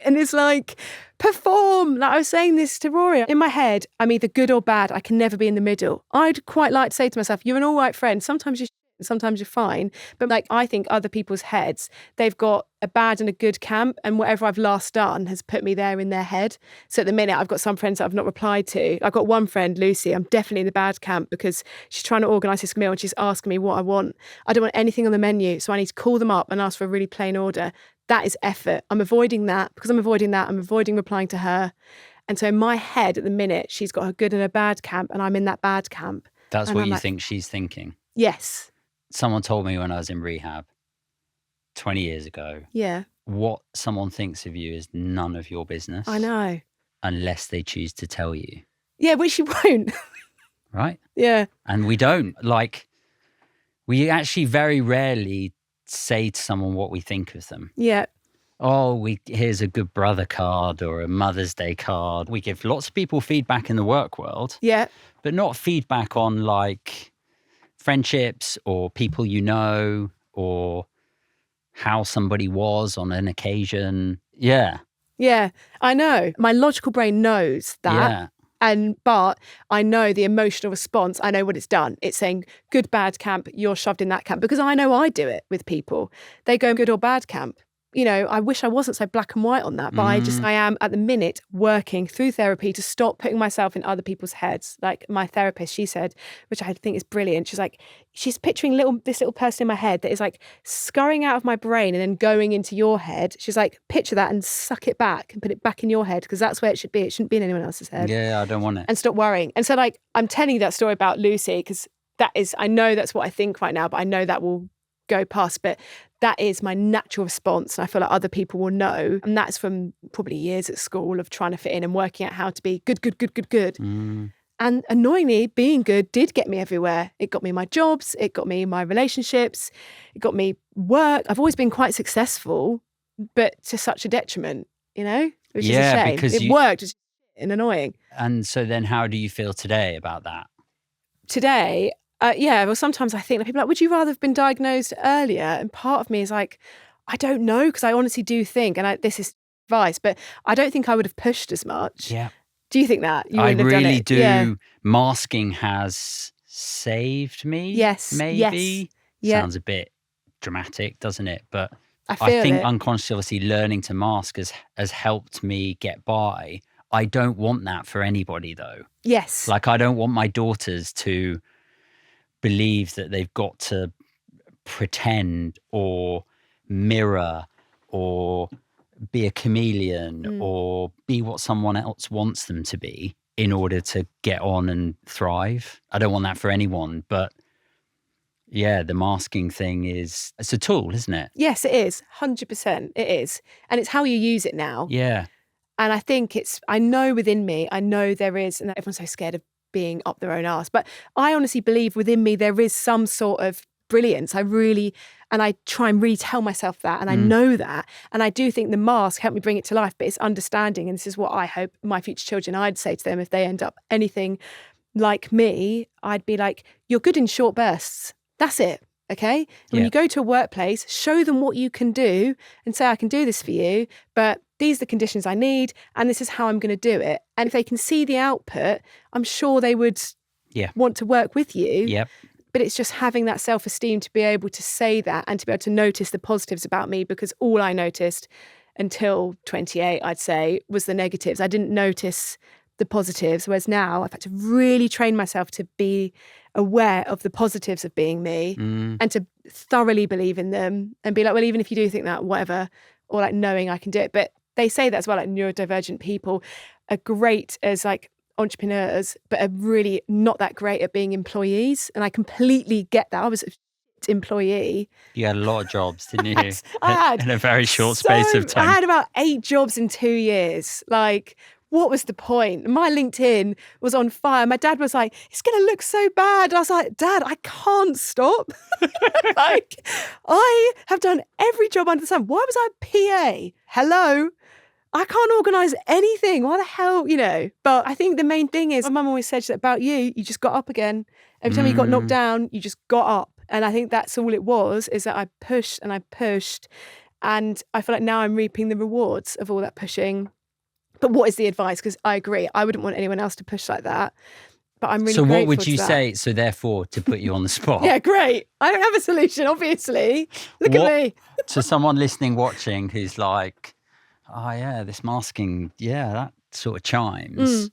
and it's like, perform. Like I was saying this to Rory. In my head, I'm either good or bad. I can never be in the middle. I'd quite like to say to myself, you're an all right friend. Sometimes you're sometimes you're fine. But like, I think other people's heads, they've got a bad and a good camp, and whatever I've last done has put me there in their head. So at the minute, I've got some friends that I've not replied to. I've got one friend, Lucy. I'm definitely in the bad camp because she's trying to organise this meal and she's asking me what I want. I don't want anything on the menu. So I need to call them up and ask for a really plain order. That is effort. I'm avoiding that. Because I'm avoiding that, I'm avoiding replying to her. And so in my head at the minute, she's got her good and her bad camp, and I'm in that bad camp. That's and what I'm you like, think she's thinking? Yes. Someone told me when I was in rehab 20 years ago, Yeah. what someone thinks of you is none of your business. I know. Unless they choose to tell you. Yeah, which she won't. Right? Yeah. And we don't. Like, we actually very rarely say to someone what we think of them. Yeah. Oh, here's a good brother card or a Mother's Day card. We give lots of people feedback in the work world. Yeah. But not feedback on like friendships or people you know or how somebody was on an occasion. Yeah. Yeah, I know. My logical brain knows that. Yeah. But I know the emotional response. I know what it's done. It's saying good, bad camp, you're shoved in that camp. Because I know I do it with people. They go good or bad camp. You know, I wish I wasn't so black and white on that, but I am at the minute working through therapy to stop putting myself in other people's heads. Like my therapist, she said, which I think is brilliant. She's like, she's picturing this little person in my head that is like scurrying out of my brain and then going into your head. She's like, picture that and suck it back and put it back in your head because that's where it should be. It shouldn't be in anyone else's head. Yeah, I don't want it. And stop worrying. And so like, I'm telling you that story about Lucy because I know that's what I think right now, but I know that will go past. But that is my natural response. And I feel like other people will know. And that's from probably years at school of trying to fit in and working out how to be good. And annoyingly, being good did get me everywhere. It got me my jobs. It got me my relationships. It got me work. I've always been quite successful, but to such a detriment, you know, which is a shame. Because it worked, it's annoying. And so then how do you feel today about that? Today, well, sometimes I think that people are like, would you rather have been diagnosed earlier? And part of me is like, I don't know, because I honestly do think, and this is advice, but I don't think I would have pushed as much. Yeah. Do you think that? You I wouldn't have done really it? do. Yeah. Masking has saved me. Yes. Maybe. Yes. Yeah. Sounds a bit dramatic, doesn't it? But I think it. unconsciously, obviously, learning to mask has helped me get by. I don't want that for anybody, though. Yes. Like, I don't want my daughters to believe that they've got to pretend or mirror or be a chameleon or be what someone else wants them to be in order to get on and thrive. I don't want that for anyone. But yeah, the masking thing it's a tool, isn't it? Yes, it is. 100%. It is. And it's how you use it now. Yeah. And I think I know within me, I know there is, and everyone's so scared of being up their own arse, but I honestly believe within me there is some sort of brilliance. And I try and really tell myself that, and I know that. And I do think the mask helped me bring it to life, but it's understanding. And this is what I hope my future children, I'd say to them, if they end up anything like me, I'd be like, you're good in short bursts. That's it. Okay. And when you go to a workplace, show them what you can do and say, I can do this for you, but these are the conditions I need, and this is how I'm going to do it. And if they can see the output, I'm sure they would want to work with you. Yep. But it's just having that self-esteem to be able to say that and to be able to notice the positives about me, because all I noticed until 28, I'd say, was the negatives. I didn't notice the positives, whereas now I've had to really train myself to be aware of the positives of being me and to thoroughly believe in them and be like, well, even if you do think that, whatever, or like knowing I can do it. But they say that as well, like neurodivergent people are great as like entrepreneurs, but are really not that great at being employees. And I completely get that. I was an employee. You had a lot of jobs, didn't you? I had in a very short space of time. I had about 8 jobs in 2 years. Like, what was the point? My LinkedIn was on fire. My dad was like, it's going to look so bad. I was like, Dad, I can't stop. Like, I have done every job under the sun. Why was I a PA? Hello? I can't organise anything. Why the hell, you know? But I think the main thing is, my mum always said that about you just got up again. Every time you got knocked down, you just got up. And I think that's all it was, is that I pushed and I pushed. And I feel like now I'm reaping the rewards of all that pushing. But what is the advice? Because I agree, I wouldn't want anyone else to push like that. But I'm really So what would grateful you to that. say, so therefore, to put you on the spot? Yeah, great. I don't have a solution, obviously. Look at me. To someone listening, watching, who's like, oh yeah, this masking, yeah, that sort of chimes.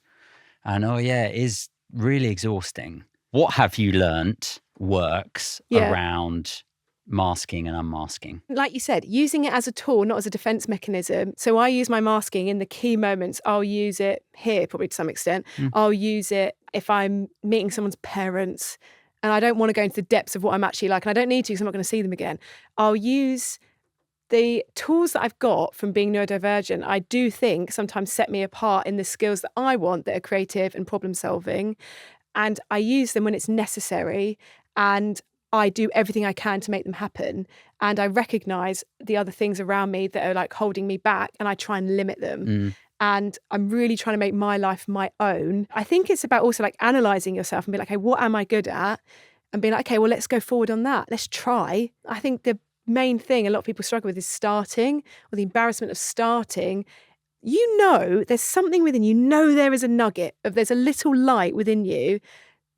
And oh yeah, it is really exhausting. What have you learnt works around masking and unmasking? Like you said, using it as a tool, not as a defense mechanism. So I use my masking in the key moments. I'll use it here, probably to some extent. I'll use it if I'm meeting someone's parents and I don't want to go into the depths of what I'm actually like, and I don't need to because I'm not going to see them again. I'll use the tools that I've got from being neurodivergent. I do think sometimes set me apart in the skills that I want, that are creative and problem solving. And I use them when it's necessary, and I do everything I can to make them happen. And I recognise the other things around me that are like holding me back, and I try and limit them. And I'm really trying to make my life my own. I think it's about also like analysing yourself and be like, hey, what am I good at? And being like, okay, well, let's go forward on that. Let's try. I think the main thing a lot of people struggle with is starting, or the embarrassment of starting. You know, there's something within you, there is a nugget of, there's a little light within you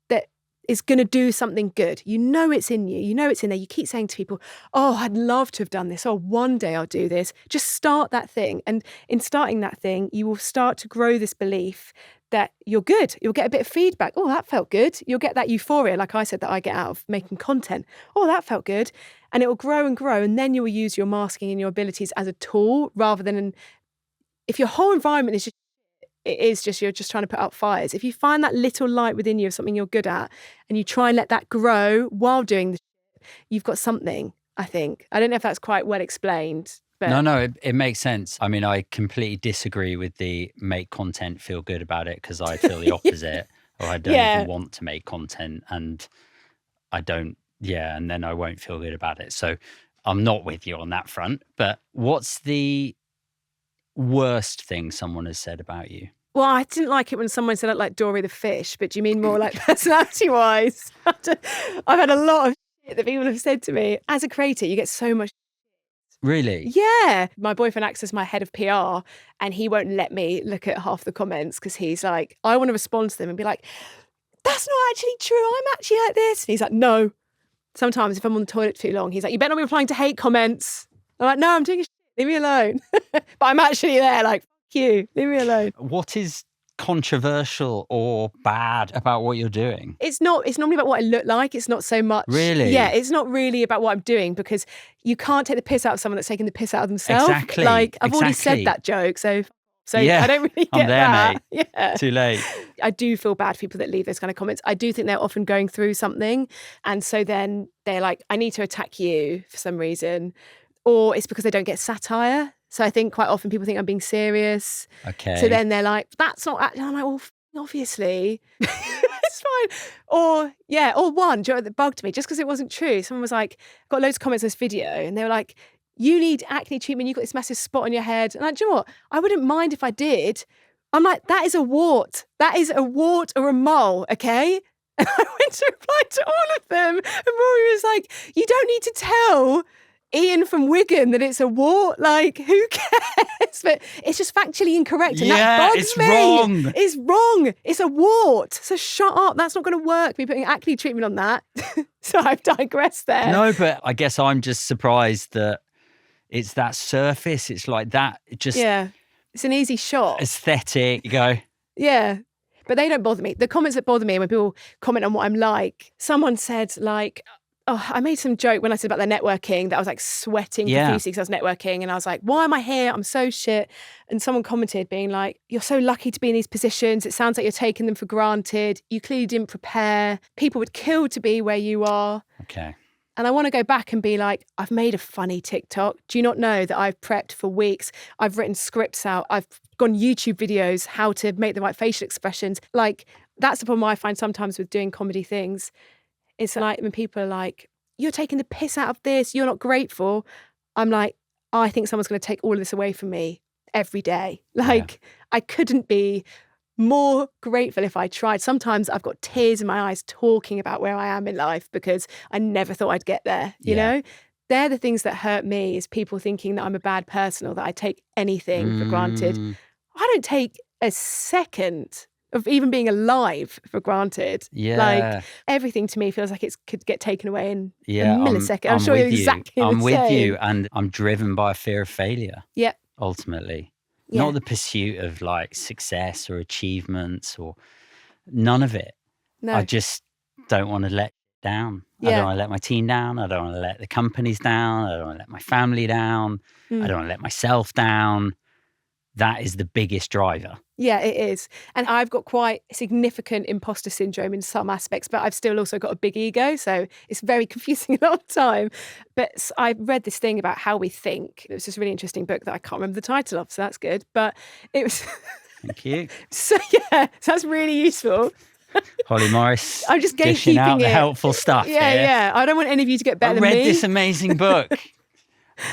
that is going to do something good. You know it's in you. You know it's in there. You keep saying to people, oh, I'd love to have done this. Oh, one day I'll do this. Just start that thing. And in starting that thing, you will start to grow this belief that you're good. You'll get a bit of feedback. Oh, that felt good. You'll get that euphoria, like I said, that I get out of making content. Oh, that felt good. And it will grow and grow. And then you will use your masking and your abilities as a tool rather than if your whole environment is just you're just trying to put out fires. If you find that little light within you of something you're good at and you try and let that grow while doing the shit, you've got something, I think. I don't know if that's quite well explained. But No, it makes sense. I mean, I completely disagree with the make content, feel good about it, because I feel the opposite. Or I don't even want to make content, and I don't, and then I won't feel good about it. So I'm not with you on that front. But what's the worst thing someone has said about you? Well, I didn't like it when someone said it like Dory the fish, but do you mean more like personality-wise? I've had a lot of shit that people have said to me. As a creator, you get so much. Really? Yeah. My boyfriend acts as my head of PR, and he won't let me look at half the comments because he's like, I want to respond to them and be like, that's not actually true. I'm actually like this. And he's like, no. Sometimes if I'm on the toilet too long, he's like, you better not be replying to hate comments. I'm like, no, I'm doing a shit. Leave me alone. But I'm actually there like, fuck you. Leave me alone. What is controversial or bad about what you're doing? It's normally about what I look like. It's not so much. Really? Yeah, it's not really about what I'm doing, because you can't take the piss out of someone that's taking the piss out of themselves. Exactly. Like, I've already said that joke, so yeah, I don't really get I'm there, that. mate. Yeah. Too late. I do feel bad for people that leave those kind of comments. I do think they're often going through something, and so then they're like, I need to attack you for some reason, or it's because they don't get satire. So I think quite often people think I'm being serious. Okay. So then they're like, that's not actually, I'm like, well, obviously. It's fine. Or one, do you know what that bugged me? Just because it wasn't true. Someone was like, got loads of comments on this video, and they were like, you need acne treatment, you've got this massive spot on your head. And I'm like, do you know what? I wouldn't mind if I did. I'm like, that is a wart. That is a wart or a mole, okay? And I went to reply to all of them. And Rory was like, you don't need to tell Ian from Wigan that it's a wart. Like, who cares? But it's just factually incorrect. And that bugs it's me. wrong. It's wrong. It's a wart. So shut up. That's not going to work. Be putting acne treatment on that. So I've digressed there. No, but I guess I'm just surprised that it's that surface. It's like that. It just it's an easy shot. aesthetic. You go, Yeah. But they don't bother me. The comments that bother me when people comment on what I'm like, someone said like, oh, I made some joke when I said about the networking that I was like sweating profusely because I was networking and I was like, why am I here? I'm so shit. And someone commented being like, you're so lucky to be in these positions. It sounds like you're taking them for granted. You clearly didn't prepare. People would kill to be where you are. Okay. And I want to go back and be like, I've made a funny TikTok. Do you not know that I've prepped for weeks? I've written scripts out. I've gone YouTube videos, how to make the right facial expressions. Like, that's the problem I find sometimes with doing comedy things. It's like when people are like, you're taking the piss out of this. You're not grateful. I'm like, I think someone's going to take all of this away from me every day. Like, I couldn't be more grateful if I tried. Sometimes I've got tears in my eyes talking about where I am in life because I never thought I'd get there, you know? They're the things that hurt me, is people thinking that I'm a bad person or that I take anything for granted. I don't take a second of even being alive for granted. Like, everything to me feels like it could get taken away in a millisecond. I'm sure you're exactly the same. I'm with you, and I'm driven by a fear of failure. Yeah. Ultimately. Not the pursuit of like success or achievements or none of it. No. I just don't want to let down. I don't want to let my team down. I don't want to let the companies down. I don't want to let my family down. I don't want to let myself down. That is the biggest driver. Yeah, it is. And I've got quite significant imposter syndrome in some aspects, but I've still also got a big ego. So it's very confusing a lot of time. But I read this thing about how we think. It was this really interesting book that I can't remember the title of, so that's good. But it was... Thank you. So that's really useful. Holly Morris. I'm just dishing out gatekeeping the it. helpful stuff. Yeah. I don't want any of you to get better than me. I read this amazing book.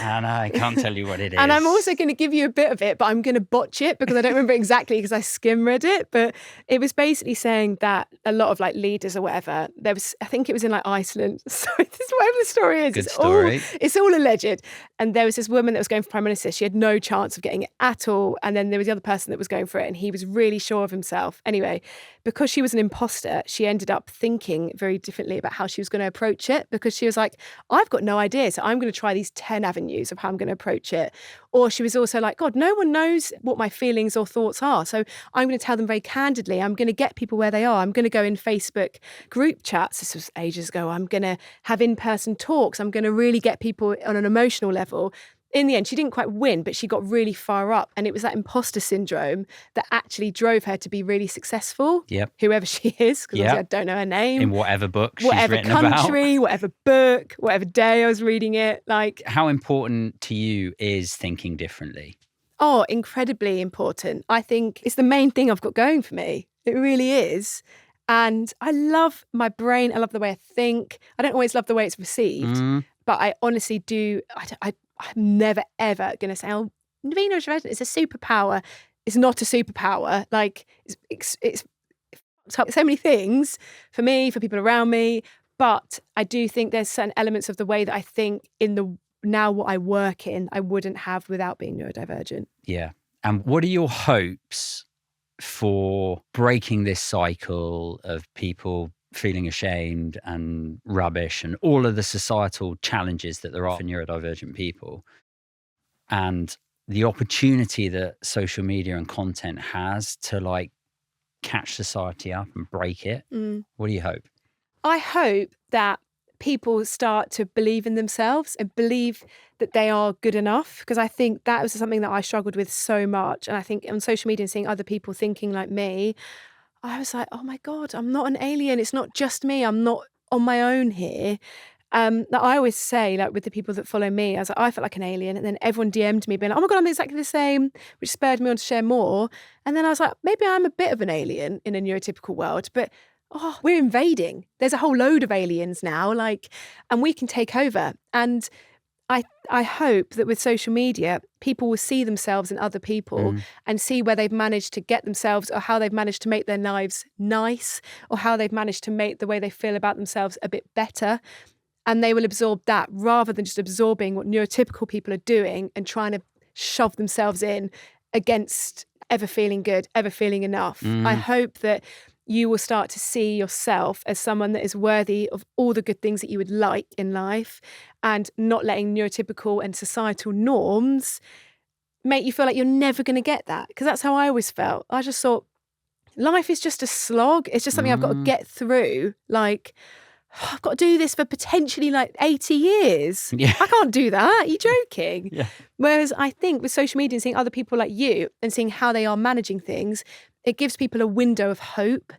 And I can't tell you what it is. And I'm also going to give you a bit of it, but I'm going to botch it because I don't remember exactly because I skim read it. But it was basically saying that a lot of like leaders or whatever, there was, I think it was in like Iceland. So this is whatever the story is. Good story. It's all alleged. And there was this woman that was going for Prime Minister. She had no chance of getting it at all. And then there was the other person that was going for it and he was really sure of himself. Anyway, because she was an imposter, she ended up thinking very differently about how she was going to approach it because she was like, I've got no idea. So I'm going to try these 10 avenues of how I'm going to approach it. Or she was also like, God, no one knows what my feelings or thoughts are. So I'm going to tell them very candidly. I'm going to get people where they are. I'm going to go in Facebook group chats. This was ages ago. I'm going to have in-person talks. I'm going to really get people on an emotional level. In the end, she didn't quite win, but she got really far up. And it was that imposter syndrome that actually drove her to be really successful. Yep. Whoever she is, because I don't know her name. In whatever book she's whatever written country, about. whatever book, whatever day I was reading it. Like, how important to you is thinking differently? Oh, incredibly important. I think it's the main thing I've got going for me. It really is. And I love my brain. I love the way I think. I don't always love the way it's received, but I honestly do. I'm never, ever going to say, oh, neurodivergent is a superpower. It's not a superpower. Like, it's so many things for me, for people around me. But I do think there's certain elements of the way that I think in the now what I work in, I wouldn't have without being neurodivergent. Yeah. And what are your hopes for breaking this cycle of people feeling ashamed and rubbish and all of the societal challenges that there are for neurodivergent people, and the opportunity that social media and content has to like catch society up and break it? What do you hope? I hope that people start to believe in themselves and believe that they are good enough, because I think that was something that I struggled with so much. And I think on social media and seeing other people thinking like me, I was like, oh my God, I'm not an alien. It's not just me. I'm not on my own here. Like I always say, like with the people that follow me, I was like, I felt like an alien. And then everyone DM'd me being like, oh my God, I'm exactly the same, which spurred me on to share more. And then I was like, maybe I'm a bit of an alien in a neurotypical world, but we're invading. There's a whole load of aliens now, like, and we can take over. And I hope that with social media, people will see themselves in other people and see where they've managed to get themselves, or how they've managed to make their lives nice, or how they've managed to make the way they feel about themselves a bit better. And they will absorb that rather than just absorbing what neurotypical people are doing and trying to shove themselves in against ever feeling good, ever feeling enough. I hope that you will start to see yourself as someone that is worthy of all the good things that you would like in life, and not letting neurotypical and societal norms make you feel like you're never going to get that. Because that's how I always felt. I just thought, life is just a slog. It's just something I've got to get through. Like, I've got to do this for potentially like 80 years. Yeah. I can't do that. Are you joking? Yeah. Whereas I think with social media and seeing other people like you and seeing how they are managing things, it gives people a window of hope.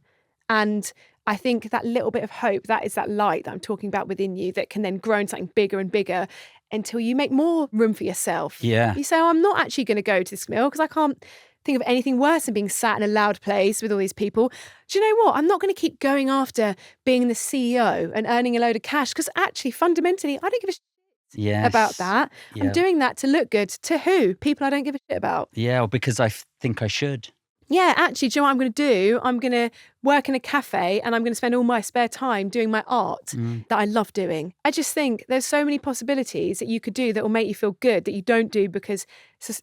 And I think that little bit of hope, that is that light that I'm talking about within you that can then grow into something bigger and bigger until you make more room for yourself. Yeah. You say, oh, I'm not actually going to go to this meal because I can't think of anything worse than being sat in a loud place with all these people. Do you know what? I'm not going to keep going after being the CEO and earning a load of cash because actually, fundamentally, I don't give a shit about that. Yeah. I'm doing that to look good. To who? People I don't give a shit about. Yeah, or because I think I should. Yeah, actually, do you know what I'm going to do? I'm going to work in a cafe and I'm going to spend all my spare time doing my art that I love doing. I just think there's so many possibilities that you could do that will make you feel good that you don't do because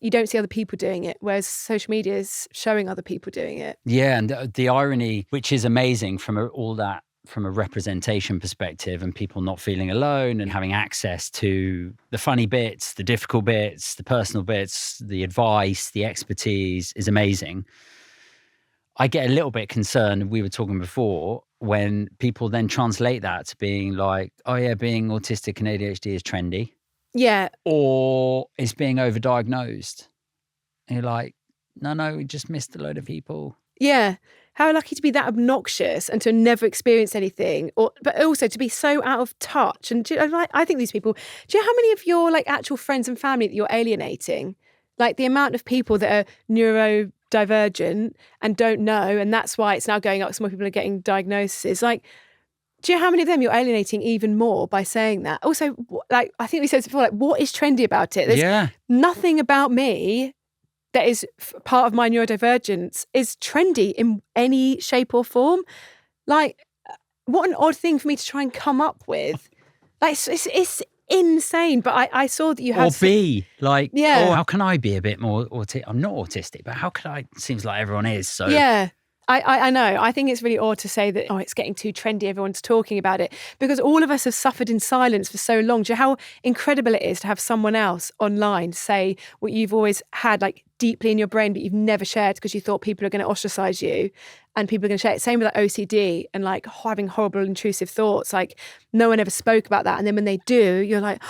you don't see other people doing it, whereas social media is showing other people doing it. Yeah, and the irony, which is amazing from all that, from a representation perspective and people not feeling alone and having access to the funny bits, the difficult bits, the personal bits, the advice, the expertise is amazing. I get a little bit concerned, we were talking before, when people then translate that to being like, oh yeah, being autistic and ADHD is trendy. Yeah. Or it's being overdiagnosed. And you're like, no, we just missed a load of people. Yeah. How lucky to be that obnoxious and to never experience anything, but also to be so out of touch. And I think these people, do you know how many of your like actual friends and family that you're alienating? Like the amount of people that are neurodivergent and don't know, and that's why it's now going up because more people are getting diagnoses. Like, do you know how many of them you're alienating even more by saying that? Also, like I think we said this before, like what is trendy about it? There's nothing about me that is part of my neurodivergence is trendy in any shape or form. Like, what an odd thing for me to try and come up with. Like, it's insane. But I saw that you had... Or be like, oh, how can I be a bit more autistic? I'm not autistic, but how could I? It seems like everyone is. So yeah. I know. I think it's really odd to say that, oh, it's getting too trendy, everyone's talking about it, because all of us have suffered in silence for so long. Do you know how incredible it is to have someone else online say what you've always had like deeply in your brain, but you've never shared because you thought people are going to ostracize you and people are going to share it. Same with like OCD and like having horrible intrusive thoughts. Like no one ever spoke about that. And then when they do, you're like,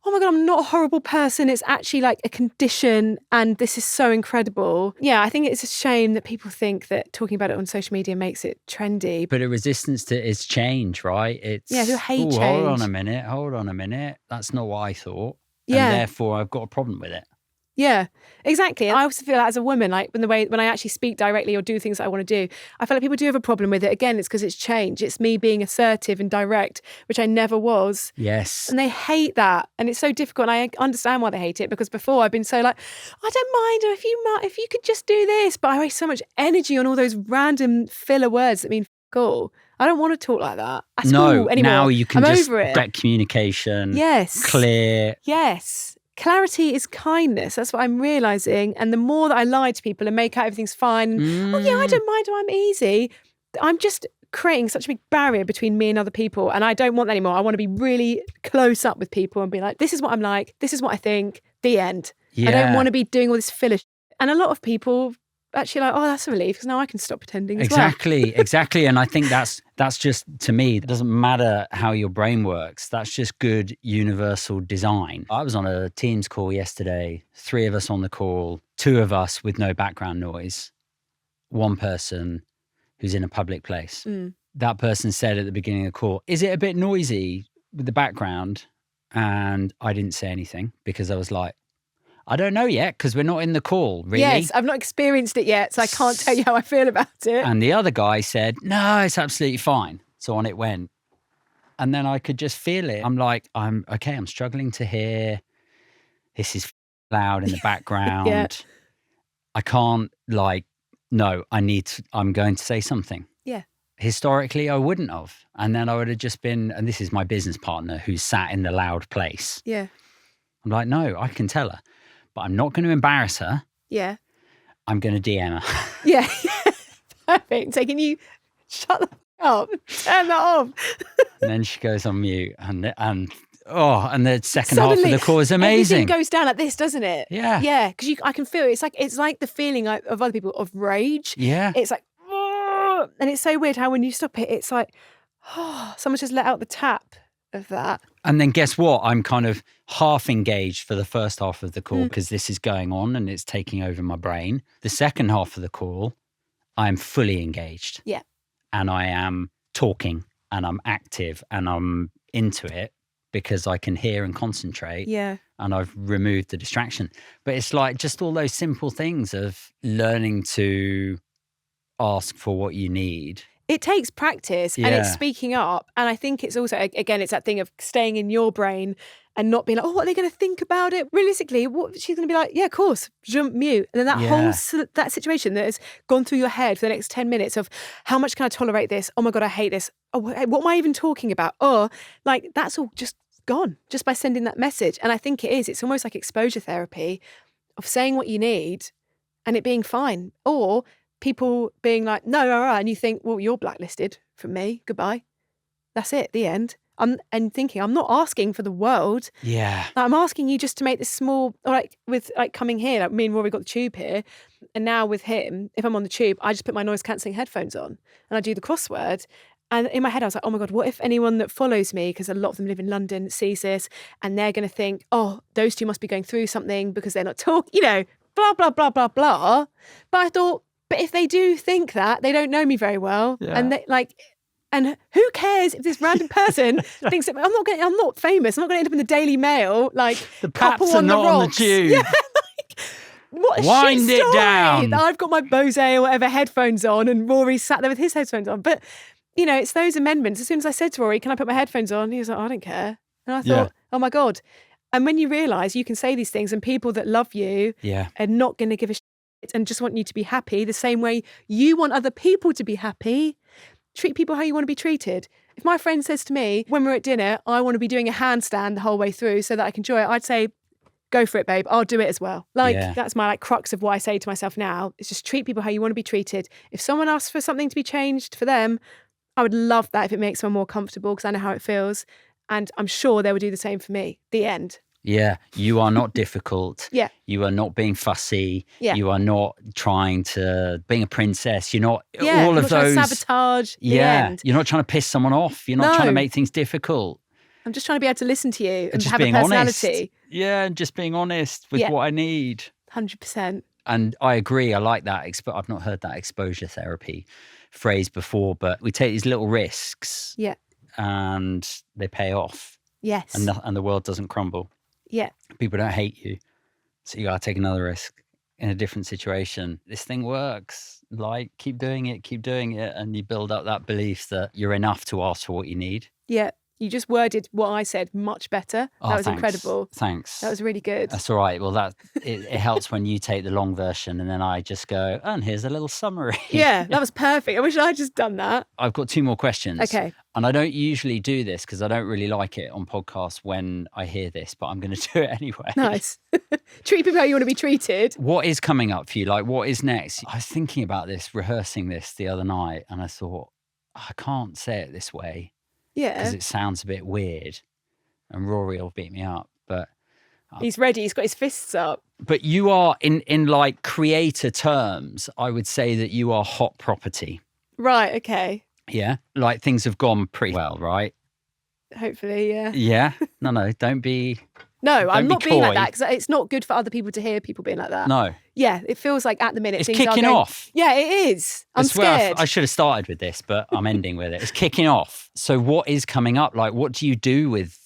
oh my God, I'm not a horrible person. It's actually like a condition and this is so incredible. Yeah, I think it's a shame that people think that talking about it on social media makes it trendy. But a resistance to its change, right? It's who hate change. Hold on a minute. That's not what I thought. And therefore I've got a problem with it. Yeah, exactly. And I also feel that as a woman, like when I actually speak directly or do things that I want to do, I feel like people do have a problem with it. Again, it's because it's change. It's me being assertive and direct, which I never was. Yes. And they hate that. And it's so difficult. And I understand why they hate it, because before I've been so like, I don't mind if you could just do this. But I waste so much energy on all those random filler words that mean cool. I don't want to talk like that at all anymore. Now you can I'm just over it. get communication. Yes. Clear. Yes. Clarity is kindness. That's what I'm realising. And the more that I lie to people and make out everything's fine, oh yeah, I don't mind, I'm easy, I'm just creating such a big barrier between me and other people. And I don't want that anymore. I want to be really close up with people and be like, this is what I'm like, this is what I think, the end. I don't want to be doing all this filler shit. And a lot of people actually like, oh, that's a relief because now I can stop pretending as well. Exactly. And I think that's just, to me, it doesn't matter how your brain works. That's just good universal design. I was on a Teams call yesterday, 3 of us on the call, 2 of us with no background noise, 1 person who's in a public place. That person said at the beginning of the call, is it a bit noisy with the background? And I didn't say anything because I was like, I don't know yet because we're not in the call, really. Yes, I've not experienced it yet, so I can't tell you how I feel about it. And the other guy said, no, it's absolutely fine. So on it went. And then I could just feel it. I'm like, I'm struggling to hear. This is loud in the background. I can't I'm going to say something. Yeah. Historically, I wouldn't have. And then I would have just been, and this is my business partner who's sat in the loud place. Yeah. I'm like, no, I can tell her. But I'm not going to embarrass her. Yeah. I'm going to DM her. Yeah. Perfect. So can you shut that up? Turn that off. And then she goes on mute and the second half of the call is amazing. Everything goes down like this, doesn't it? Yeah. Yeah. Because I can feel it. It's like the feeling of other people of rage. Yeah. It's like, and it's so weird how when you stop it, it's like, oh, someone's just let out the tap of that. And then guess what? I'm kind of half engaged for the first half of the call because this is going on and it's taking over my brain. The second half of the call, I'm fully engaged. Yeah. And I am talking and I'm active and I'm into it because I can hear and concentrate. Yeah. And I've removed the distraction. But it's like just all those simple things of learning to ask for what you need. It takes practice and it's speaking up. And I think it's also, again, it's that thing of staying in your brain and not being like, oh, what are they going to think about it? Realistically, what she's going to be like, yeah, of course, jump mute. And then that whole that situation that has gone through your head for the next 10 minutes of how much can I tolerate this? Oh my God, I hate this. Oh, what am I even talking about? Oh, like that's all just gone just by sending that message. And I think it is. It's almost like exposure therapy of saying what you need and it being fine. Or people being like, no, all right. And you think, well, you're blacklisted from me. Goodbye. That's it. The end. And thinking, I'm not asking for the world. Yeah. Like, I'm asking you just to make this small, like with like coming here, like me and Rory got the tube here. And now with him, if I'm on the tube, I just put my noise cancelling headphones on and I do the crossword. And in my head, I was like, oh my God, what if anyone that follows me, because a lot of them live in London, sees this and they're going to think, oh, those two must be going through something because they're not talking, blah, blah, blah, blah, blah. But I thought, but if they do think that, they don't know me very well. Yeah. And they and who cares if this random person thinks that I'm not famous. I'm not going to end up in the Daily Mail, like the couple paps are on not the rocks. On the tube. Yeah, what a Wind shit story. It down. I've got my Bose or whatever headphones on and Rory's sat there with his headphones on. But, it's those amendments. As soon as I said to Rory, can I put my headphones on? He was like, I don't care. And I thought, oh my God. And when you realise you can say these things and people that love you are not going to give a shit and just want you to be happy the same way you want other people to be happy, treat people how you want to be treated. If my friend says to me, when we're at dinner, I want to be doing a handstand the whole way through so that I can enjoy it, I'd say, go for it, babe. I'll do it as well. That's my crux of what I say to myself now. It's just treat people how you want to be treated. If someone asks for something to be changed for them, I would love that if it makes someone more comfortable because I know how it feels. And I'm sure they would do the same for me. The end. Yeah, you are not difficult. Yeah. You are not being fussy. Yeah. You are not trying to being a princess. You're not all of those. Sabotage. Yeah. You're not trying to piss someone off. You're not trying to make things difficult. I'm just trying to be able to listen to you and just have a personality. Honest. Yeah, and just being honest with what I need. 100%. And I agree. I like that. I've not heard that exposure therapy phrase before, but we take these little risks. Yeah. And they pay off. Yes. And the world doesn't crumble. Yeah. People don't hate you. So you got to take another risk in a different situation. This thing works. Like, keep doing it. And you build up that belief that you're enough to ask for what you need. Yeah. You just worded what I said much better. That was incredible. Thanks. That was really good. That's all right. Well, it helps when you take the long version and then I just go, and here's a little summary. Yeah, that was perfect. I wish I'd just done that. I've got 2 more questions. Okay. And I don't usually do this because I don't really like it on podcasts when I hear this, but I'm going to do it anyway. Nice. Treat people how you want to be treated. What is coming up for you? Like, what is next? I was thinking about this, rehearsing this the other night, and I thought, I can't say it this way. Yeah. Because it sounds a bit weird and Rory will beat me up, but... He's ready. He's got his fists up. But you are, in like creator terms, I would say that you are hot property. Right, okay. Yeah? Like things have gone pretty well, right? Hopefully, yeah. Yeah? No, don't be... No, I'm not being like that because it's not good for other people to hear people being like that. No. Yeah, it feels like at the minute... It's kicking off. Yeah, it is. I'm scared. I should have started with this, but I'm ending with it. It's kicking off. So what is coming up? Like, what do you do with,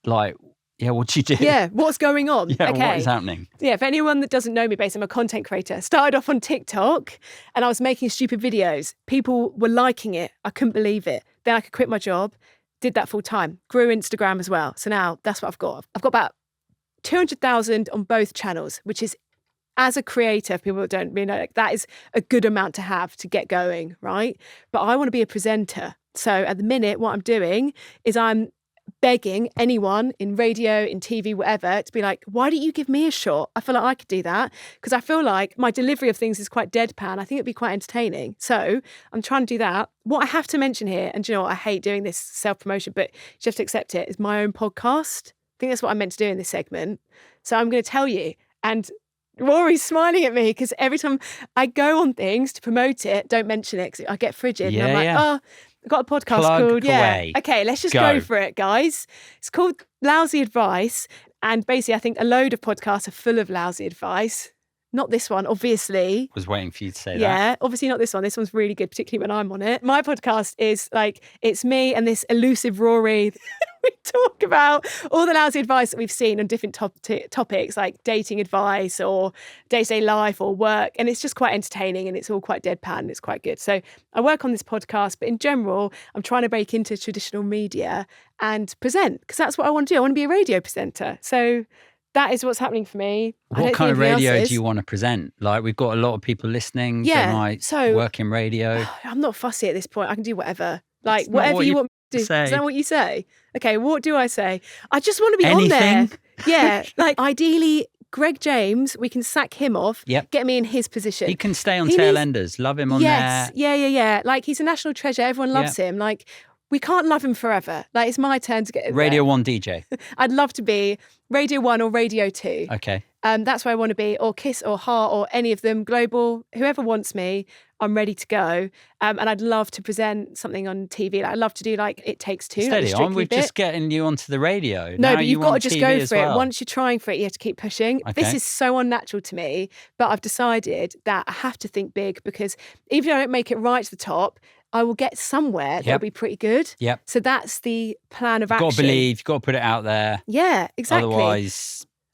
like... Yeah, what do you do? Yeah, what's going on? Yeah, okay. What is happening? Yeah, for anyone that doesn't know me, basically, I'm a content creator. Started off on TikTok and I was making stupid videos. People were liking it. I couldn't believe it. Then I could quit my job, did that full time, grew Instagram as well. So now that's what I've got. I've got about 200,000 on both channels, which is, as a creator, people that don't really know, like, that is a good amount to have to get going, right? But I want to be a presenter. So at the minute, what I'm doing is I'm begging anyone in radio, in TV, whatever, to be like, why don't you give me a shot? I feel like I could do that because I feel like my delivery of things is quite deadpan. I think it'd be quite entertaining. So I'm trying to do that. What I have to mention here, and do you know what, I hate doing this self-promotion, but you just have to accept it, is my own podcast. I think that's what I meant to do in this segment. So I'm going to tell you, and Rory's smiling at me because every time I go on things to promote it, don't mention it because I get frigid. And I'm like, oh, I've got a podcast called, away. Okay, let's just go for it, guys. It's called Lousy Advice. And basically, I think a load of podcasts are full of lousy advice. Not this one, obviously. Was waiting for you to say that. Yeah, obviously not this one. This one's really good, particularly when I'm on it. My podcast is like, it's me and this elusive Rory. We talk about all the lousy advice that we've seen on different topics, like dating advice or day-to-day life or work. And it's just quite entertaining and it's all quite deadpan and it's quite good. So I work on this podcast, but in general, I'm trying to break into traditional media and present because that's what I want to do. I want to be a radio presenter. So that is what's happening for me. What kind of radio do you want to present? Like, we've got a lot of people listening. Yeah, they might work in radio. I'm not fussy at this point. I can do whatever. Like, whatever you want me to do. Is that what you say? Okay, what do I say? I just want to be on there. Yeah, like, ideally, Greg James, we can sack him off, get me in his position. He can stay on Tailenders. Love him on there. Yeah. Like, he's a national treasure. Everyone loves him. Like, we can't love him forever. Like, it's my turn to get Radio 1 DJ. I'd love to be Radio 1 or Radio 2. Okay. That's where I want to be, or Kiss or Heart or any of them, Global, whoever wants me, I'm ready to go. And I'd love to present something on TV. Like, I'd love to do like It Takes Two. Steady like on, we're just getting you onto the radio. No, now but you've got to just go for it. Well. Once you're trying for it, you have to keep pushing. Okay. This is so unnatural to me, but I've decided that I have to think big because even if I don't make it right to the top, I will get somewhere that'll be pretty good. Yep. So that's the plan of action. You've got to believe, you've got to put it out there. Yeah, exactly.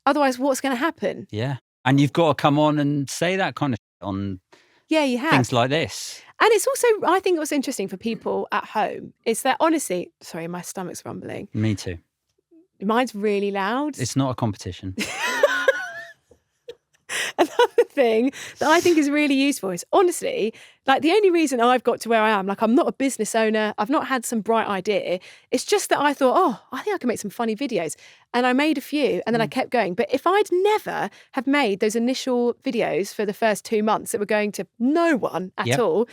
Otherwise, what's going to happen? Yeah. And you've got to come on and say that kind of shit on you have. Things like this. And it's also, I think what's interesting for people at home is that honestly, sorry, my stomach's rumbling. Me too. Mine's really loud. It's not a competition. Another thing that I think is really useful is honestly, like the only reason I've got to where I am, like I'm not a business owner, I've not had some bright idea. It's just that I thought, I think I can make some funny videos. And I made a few and then I kept going. But if I'd never have made those initial videos for the first 2 months that were going to no one at all,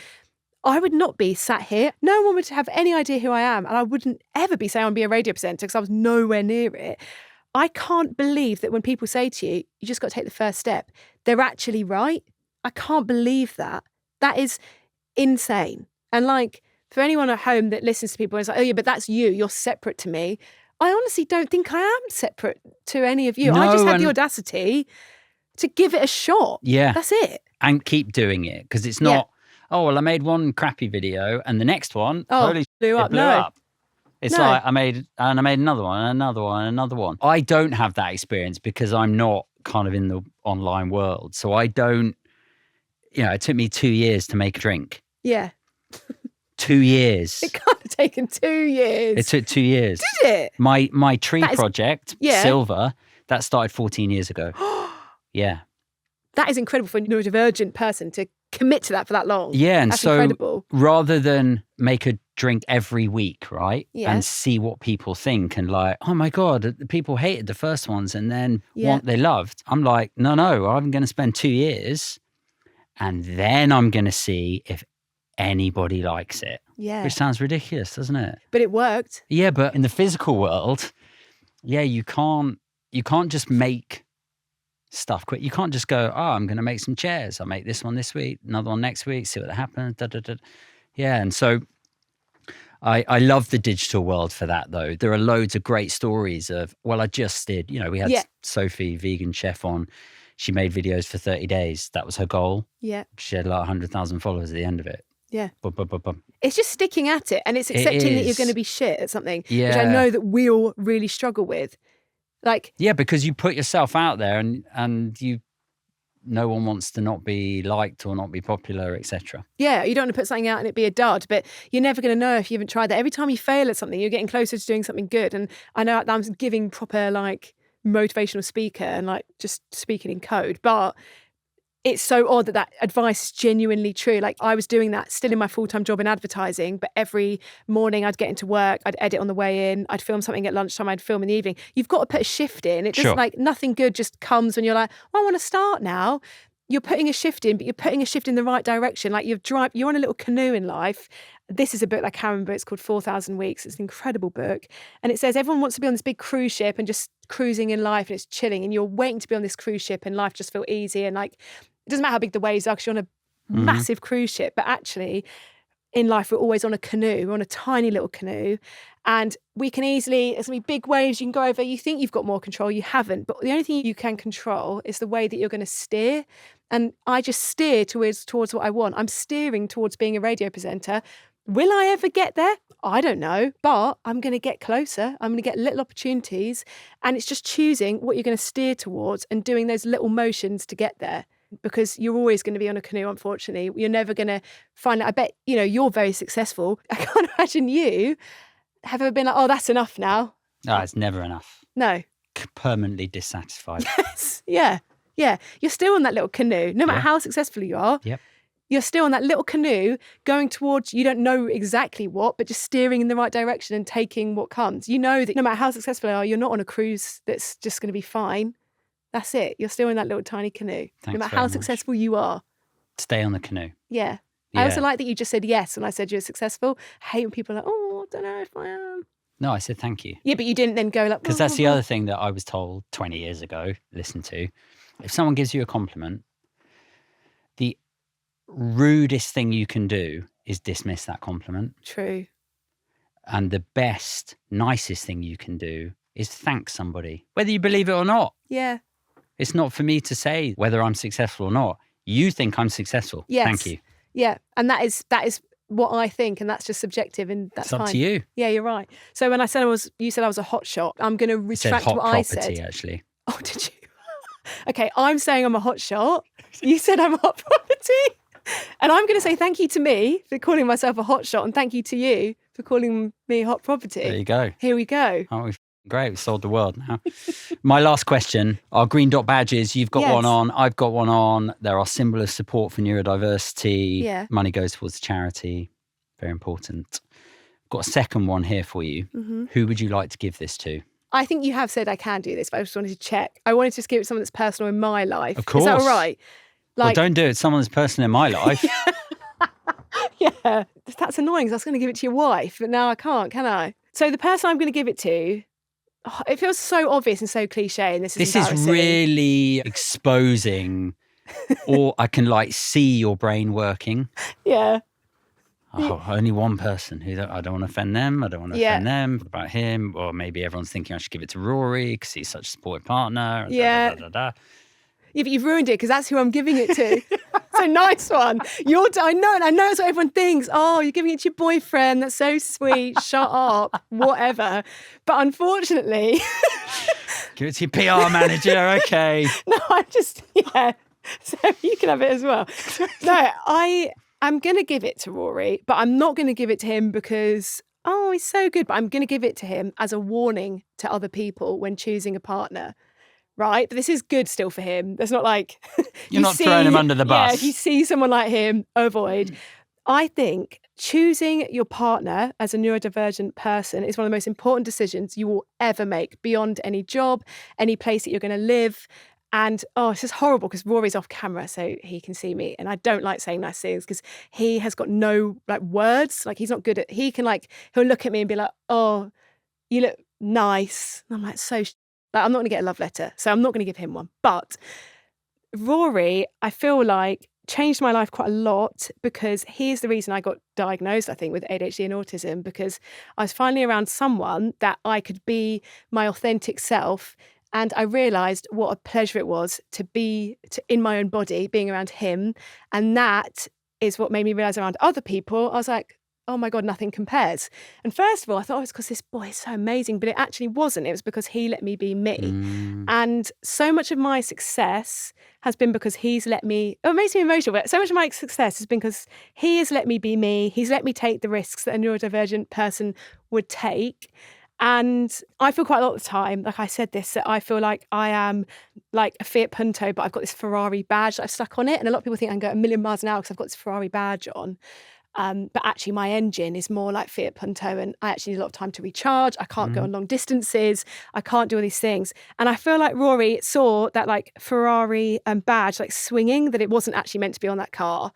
I would not be sat here. No one would have any idea who I am. And I wouldn't ever be saying I'd be a radio presenter because I was nowhere near it. I can't believe that when people say to you, you just got to take the first step, they're actually right. I can't believe that. That is insane. And like, for anyone at home that listens to people and is like, oh yeah, but that's you, you're separate to me. I honestly don't think I am separate to any of you. No, I just had the audacity to give it a shot. Yeah. That's it. And keep doing it. Because it's not, oh, well, I made one crappy video and the next one, blew up. It's like I made another one, another one, another one. I don't have that experience because I'm not kind of in the online world. So I don't, it took me 2 years to make a drink. Yeah. 2 years. It can't have taken 2 years. It took 2 years. Did it? My tree project, Silver, that started 14 years ago. Yeah. That is incredible for a neurodivergent person to commit to that for that long. Yeah, and that's so incredible. Rather than make a drink every week, right? Yeah. And see what people think and like, oh my God, the people hated the first ones and then what they loved. I'm like, no, I'm going to spend 2 years and then I'm going to see if anybody likes it. Yeah. Which sounds ridiculous, doesn't it? But it worked. Yeah, but in the physical world, you can't just make stuff quick. You can't just go, I'm going to make some chairs. I'll make this one this week, another one next week, see what happens. Yeah, and so I love the digital world for that, though. There are loads of great stories of, I just did, we had Sophie, vegan chef, on. She made videos for 30 days. That was her goal. Yeah. She had like 100,000 followers at the end of it. Yeah. Bum. It's just sticking at it and it's accepting that you're going to be shit at something, which I know that we all really struggle with. Like, yeah, because you put yourself out there and no one wants to not be liked or not be popular, etc. Yeah, you don't want to put something out and it be a dud, but you're never going to know if you haven't tried that. Every time you fail at something, you're getting closer to doing something good. And I know I'm giving proper like motivational speaker and like just speaking in code, but it's so odd that advice is genuinely true. Like I was doing that still in my full-time job in advertising, but every morning I'd get into work, I'd edit on the way in, I'd film something at lunchtime, I'd film in the evening. You've got to put a shift in. It just like nothing good just comes when you're like, I want to start now. You're putting a shift in, but you're putting a shift in the right direction. Like you're on a little canoe in life. This is a book like Karen, but it's called 4,000 Weeks. It's an incredible book. And it says everyone wants to be on this big cruise ship and just cruising in life and it's chilling and you're waiting to be on this cruise ship and life just feel easy and like, it doesn't matter how big the waves are because you're on a massive cruise ship, but actually in life we're always on a canoe, we're on a tiny little canoe, and we can easily, there's going to be big waves you can go over, you think you've got more control, you haven't, but the only thing you can control is the way that you're going to steer. And I just steer towards what I want. I'm steering towards being a radio presenter. Will I ever get there? I don't know, but I'm going to get closer. I'm going to get little opportunities, and it's just choosing what you're going to steer towards and doing those little motions to get there. Because you're always going to be on a canoe, unfortunately. You're never going to find it. I bet, you're very successful. I can't imagine you have ever been like, oh, that's enough now. No, it's never enough. No. Permanently dissatisfied. Yes. Yeah. Yeah. You're still on that little canoe. No matter how successful you are. Yep. You're still on that little canoe going towards, you don't know exactly what, but just steering in the right direction and taking what comes. You know that no matter how successful you are, you're not on a cruise that's just going to be fine. That's it. You're still in that little tiny canoe. Thanks no matter very how much. successful you are. Stay on the canoe. Yeah. Yeah. I also like that you just said yes when I said you're successful. I hate when people are like, oh, I don't know if I am. No, I said thank you. Yeah, but you didn't then go like... Because that's the other thing that I was told 20 years ago, listen to. If someone gives you a compliment, the rudest thing you can do is dismiss that compliment. True. And the best, nicest thing you can do is thank somebody, whether you believe it or not. Yeah. It's not for me to say whether I'm successful or not. You think I'm successful. Yes. Thank you. Yeah. And that is what I think, and that's just subjective, and that's It's up fine. to you. Yeah, you're right. So when I said you said I was a hot shot, I'm going to retract hot what property, I said. actually. Oh, did you? Okay, I'm saying I'm a hot shot. You said I'm a hot property. And I'm going to say thank you to me for calling myself a hot shot, and thank you to you for calling me hot property. There you go. Here we go. Aren't we great? We've sold the world now. My last question, our green dot badges, you've got one on, I've got one on. They're our symbol of support for neurodiversity. Yeah. Money goes towards charity. Very important. Got a second one here for you. Mm-hmm. Who would you like to give this to? I think you have said I can do this, but I just wanted to check. I wanted to just give it to someone that's personal in my life. Of course. Is that all right? Well, don't do it to someone that's personal in my life. Yeah, that's annoying because I was going to give it to your wife, but now I can't, can I? So the person I'm going to give it to, it feels so obvious and so cliche, and this is really exposing, or I can see your brain working. Yeah. Oh, only one person who I don't want to offend them. I don't want to offend them. What about him? Or maybe everyone's thinking I should give it to Rory because he's such a supportive partner. Yeah. Yeah, but you've ruined it because that's who I'm giving it to. So nice one. I know that's what everyone thinks. Oh, you're giving it to your boyfriend. That's so sweet. Shut up. Whatever. But unfortunately... Give it to your PR manager, okay. No, I'm just, So you can have it as well. No, I'm going to give it to Rory, but I'm not going to give it to him because, oh, he's so good. But I'm going to give it to him as a warning to other people when choosing a partner. Right? But this is good still for him. There's not like... You're not throwing him under the bus. Yeah, if you see someone like him, avoid. I think choosing your partner as a neurodivergent person is one of the most important decisions you will ever make beyond any job, any place that you're going to live. And, it's just horrible because Rory's off camera so he can see me. And I don't like saying nice things because he has got no, words. He's not good at... He can, he'll look at me and be like, oh, you look nice. And I'm like, I'm not going to get a love letter, so I'm not going to give him one. But Rory, I feel like, changed my life quite a lot because he is the reason I got diagnosed, I think, with ADHD and autism, because I was finally around someone that I could be my authentic self. And I realised what a pleasure it was to be in my own body, being around him. And that is what made me realise around other people, I was like, oh my God, nothing compares. And first of all, I thought it was because this boy is so amazing, but it actually wasn't. It was because he let me be me. And so much of my success has been because he's let me, it makes me emotional, but so much of my success has been because he has let me be me. He's let me take the risks that a neurodivergent person would take. And I feel quite a lot of the time, like I said this, that I feel like I am like a Fiat Punto, but I've got this Ferrari badge that I've stuck on it. And a lot of people think I can go a million miles an hour because I've got this Ferrari badge on. But actually my engine is more like Fiat Punto, and I actually need a lot of time to recharge. I can't go on long distances. I can't do all these things. And I feel like Rory saw that Ferrari badge swinging, that it wasn't actually meant to be on that car.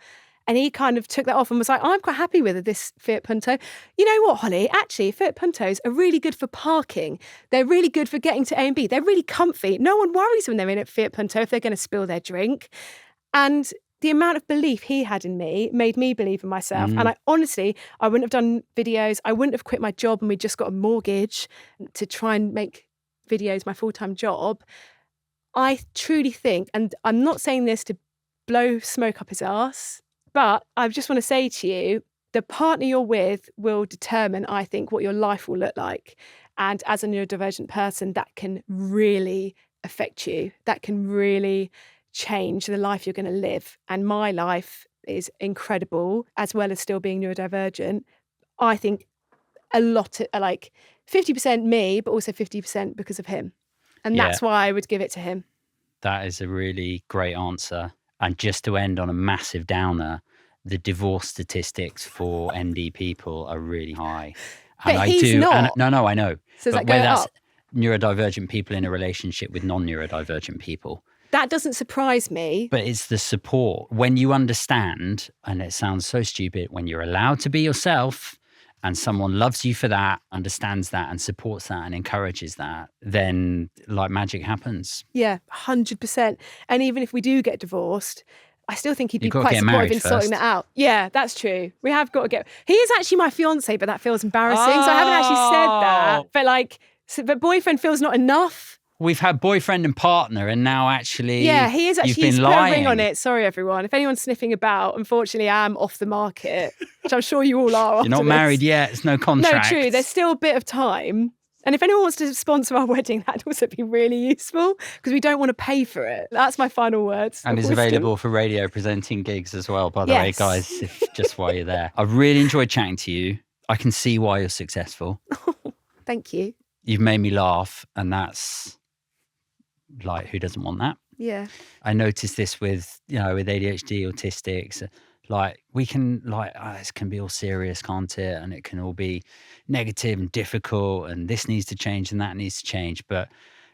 And he kind of took that off and was like, I'm quite happy with this Fiat Punto. You know what, Holly? Actually, Fiat Puntos are really good for parking. They're really good for getting to A and B. They're really comfy. No one worries when they're in a Fiat Punto if they're going to spill their drink. And the amount of belief he had in me made me believe in myself. And I honestly wouldn't have done videos. I wouldn't have quit my job and we just got a mortgage to try and make videos my full-time job. I truly think, and I'm not saying this to blow smoke up his arse, but I just want to say to you, the partner you're with will determine, I think, what your life will look like. And as a neurodivergent person, that can really affect you. That can really change the life you're going to live. And my life is incredible, as well as still being neurodivergent. I think a lot, like 50% me, but also 50% because of him. And that's why I would give it to him. That is a really great answer. And just to end on a massive downer, the divorce statistics for ND people are really high. And but he's not. No, I know. So does that go up? Neurodivergent people in a relationship with non-neurodivergent people. That doesn't surprise me. But it's the support. When you understand, and it sounds so stupid, when you're allowed to be yourself, and someone loves you for that, understands that and supports that and encourages that, then like magic happens. Yeah, 100%. And even if we do get divorced, I still think he'd be quite supportive in sorting that out. Yeah, that's true. We have got to get... He is actually my fiancé, but that feels embarrassing. So I haven't actually said that. But boyfriend feels not enough. We've had boyfriend and partner, and now actually, yeah, he is actually. He's put a ring on it. Sorry, everyone. If anyone's sniffing about, unfortunately, I'm off the market, which I'm sure you all are. You're not married yet. It's no contract. No, true. There's still a bit of time. And if anyone wants to sponsor our wedding, that'd also be really useful because we don't want to pay for it. That's my final words. And it's available for radio presenting gigs as well, by the way, guys, just while you're there. I've really enjoyed chatting to you. I can see why you're successful. Thank you. You've made me laugh, and that's... like, who doesn't want that? Yeah. I noticed this with ADHD, autistics, like we can this can be all serious, can't it? And it can all be negative and difficult and this needs to change and that needs to change. But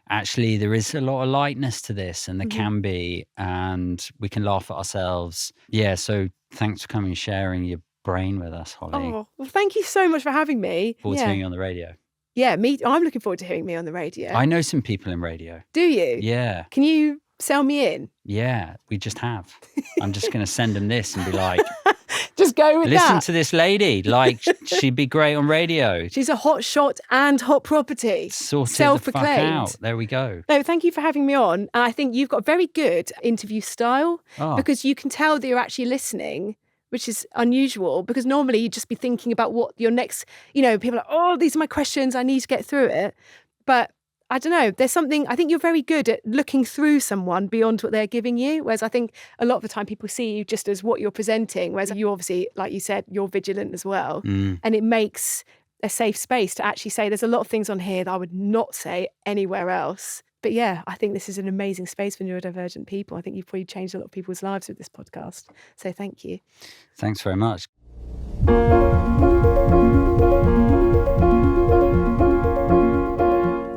actually there is a lot of lightness to this and there can be, and we can laugh at ourselves. Yeah. So thanks for coming and sharing your brain with us, Holly. Oh, well, thank you so much for having me. Forward to hearing you on the radio. Yeah, I'm looking forward to hearing me on the radio. I know some people in radio. Do you? Yeah. Can you sell me in? Yeah, we just have. I'm just going to send them this and be like... just go with Listen to this lady. Like, she'd be great on radio. She's a hot shot and hot property. Sorted the fuck out. There we go. No, thank you for having me on. And I think you've got a very good interview style because you can tell that you're actually listening, which is unusual because normally you'd just be thinking about what your next, people are like, these are my questions, I need to get through it. But I don't know, there's something, I think you're very good at looking through someone beyond what they're giving you. Whereas I think a lot of the time people see you just as what you're presenting. Whereas you obviously, like you said, you're vigilant as well. And it makes a safe space to actually say there's a lot of things on here that I would not say anywhere else. But yeah, I think this is an amazing space for neurodivergent people. I think you've probably changed a lot of people's lives with this podcast. So thank you. Thanks very much.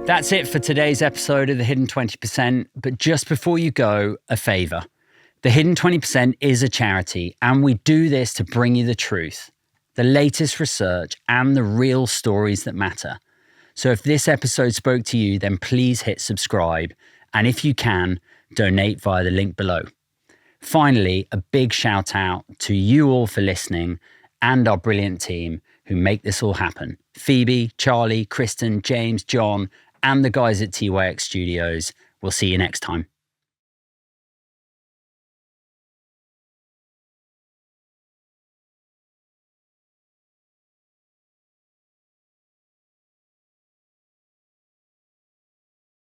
That's it for today's episode of The Hidden 20%. But just before you go, a favour. The Hidden 20% is a charity, and we do this to bring you the truth, the latest research, and the real stories that matter. So if this episode spoke to you, then please hit subscribe. And if you can, donate via the link below. Finally, a big shout out to you all for listening and our brilliant team who make this all happen. Phoebe, Charlie, Kristen, James, John, and the guys at TYX Studios. We'll see you next time.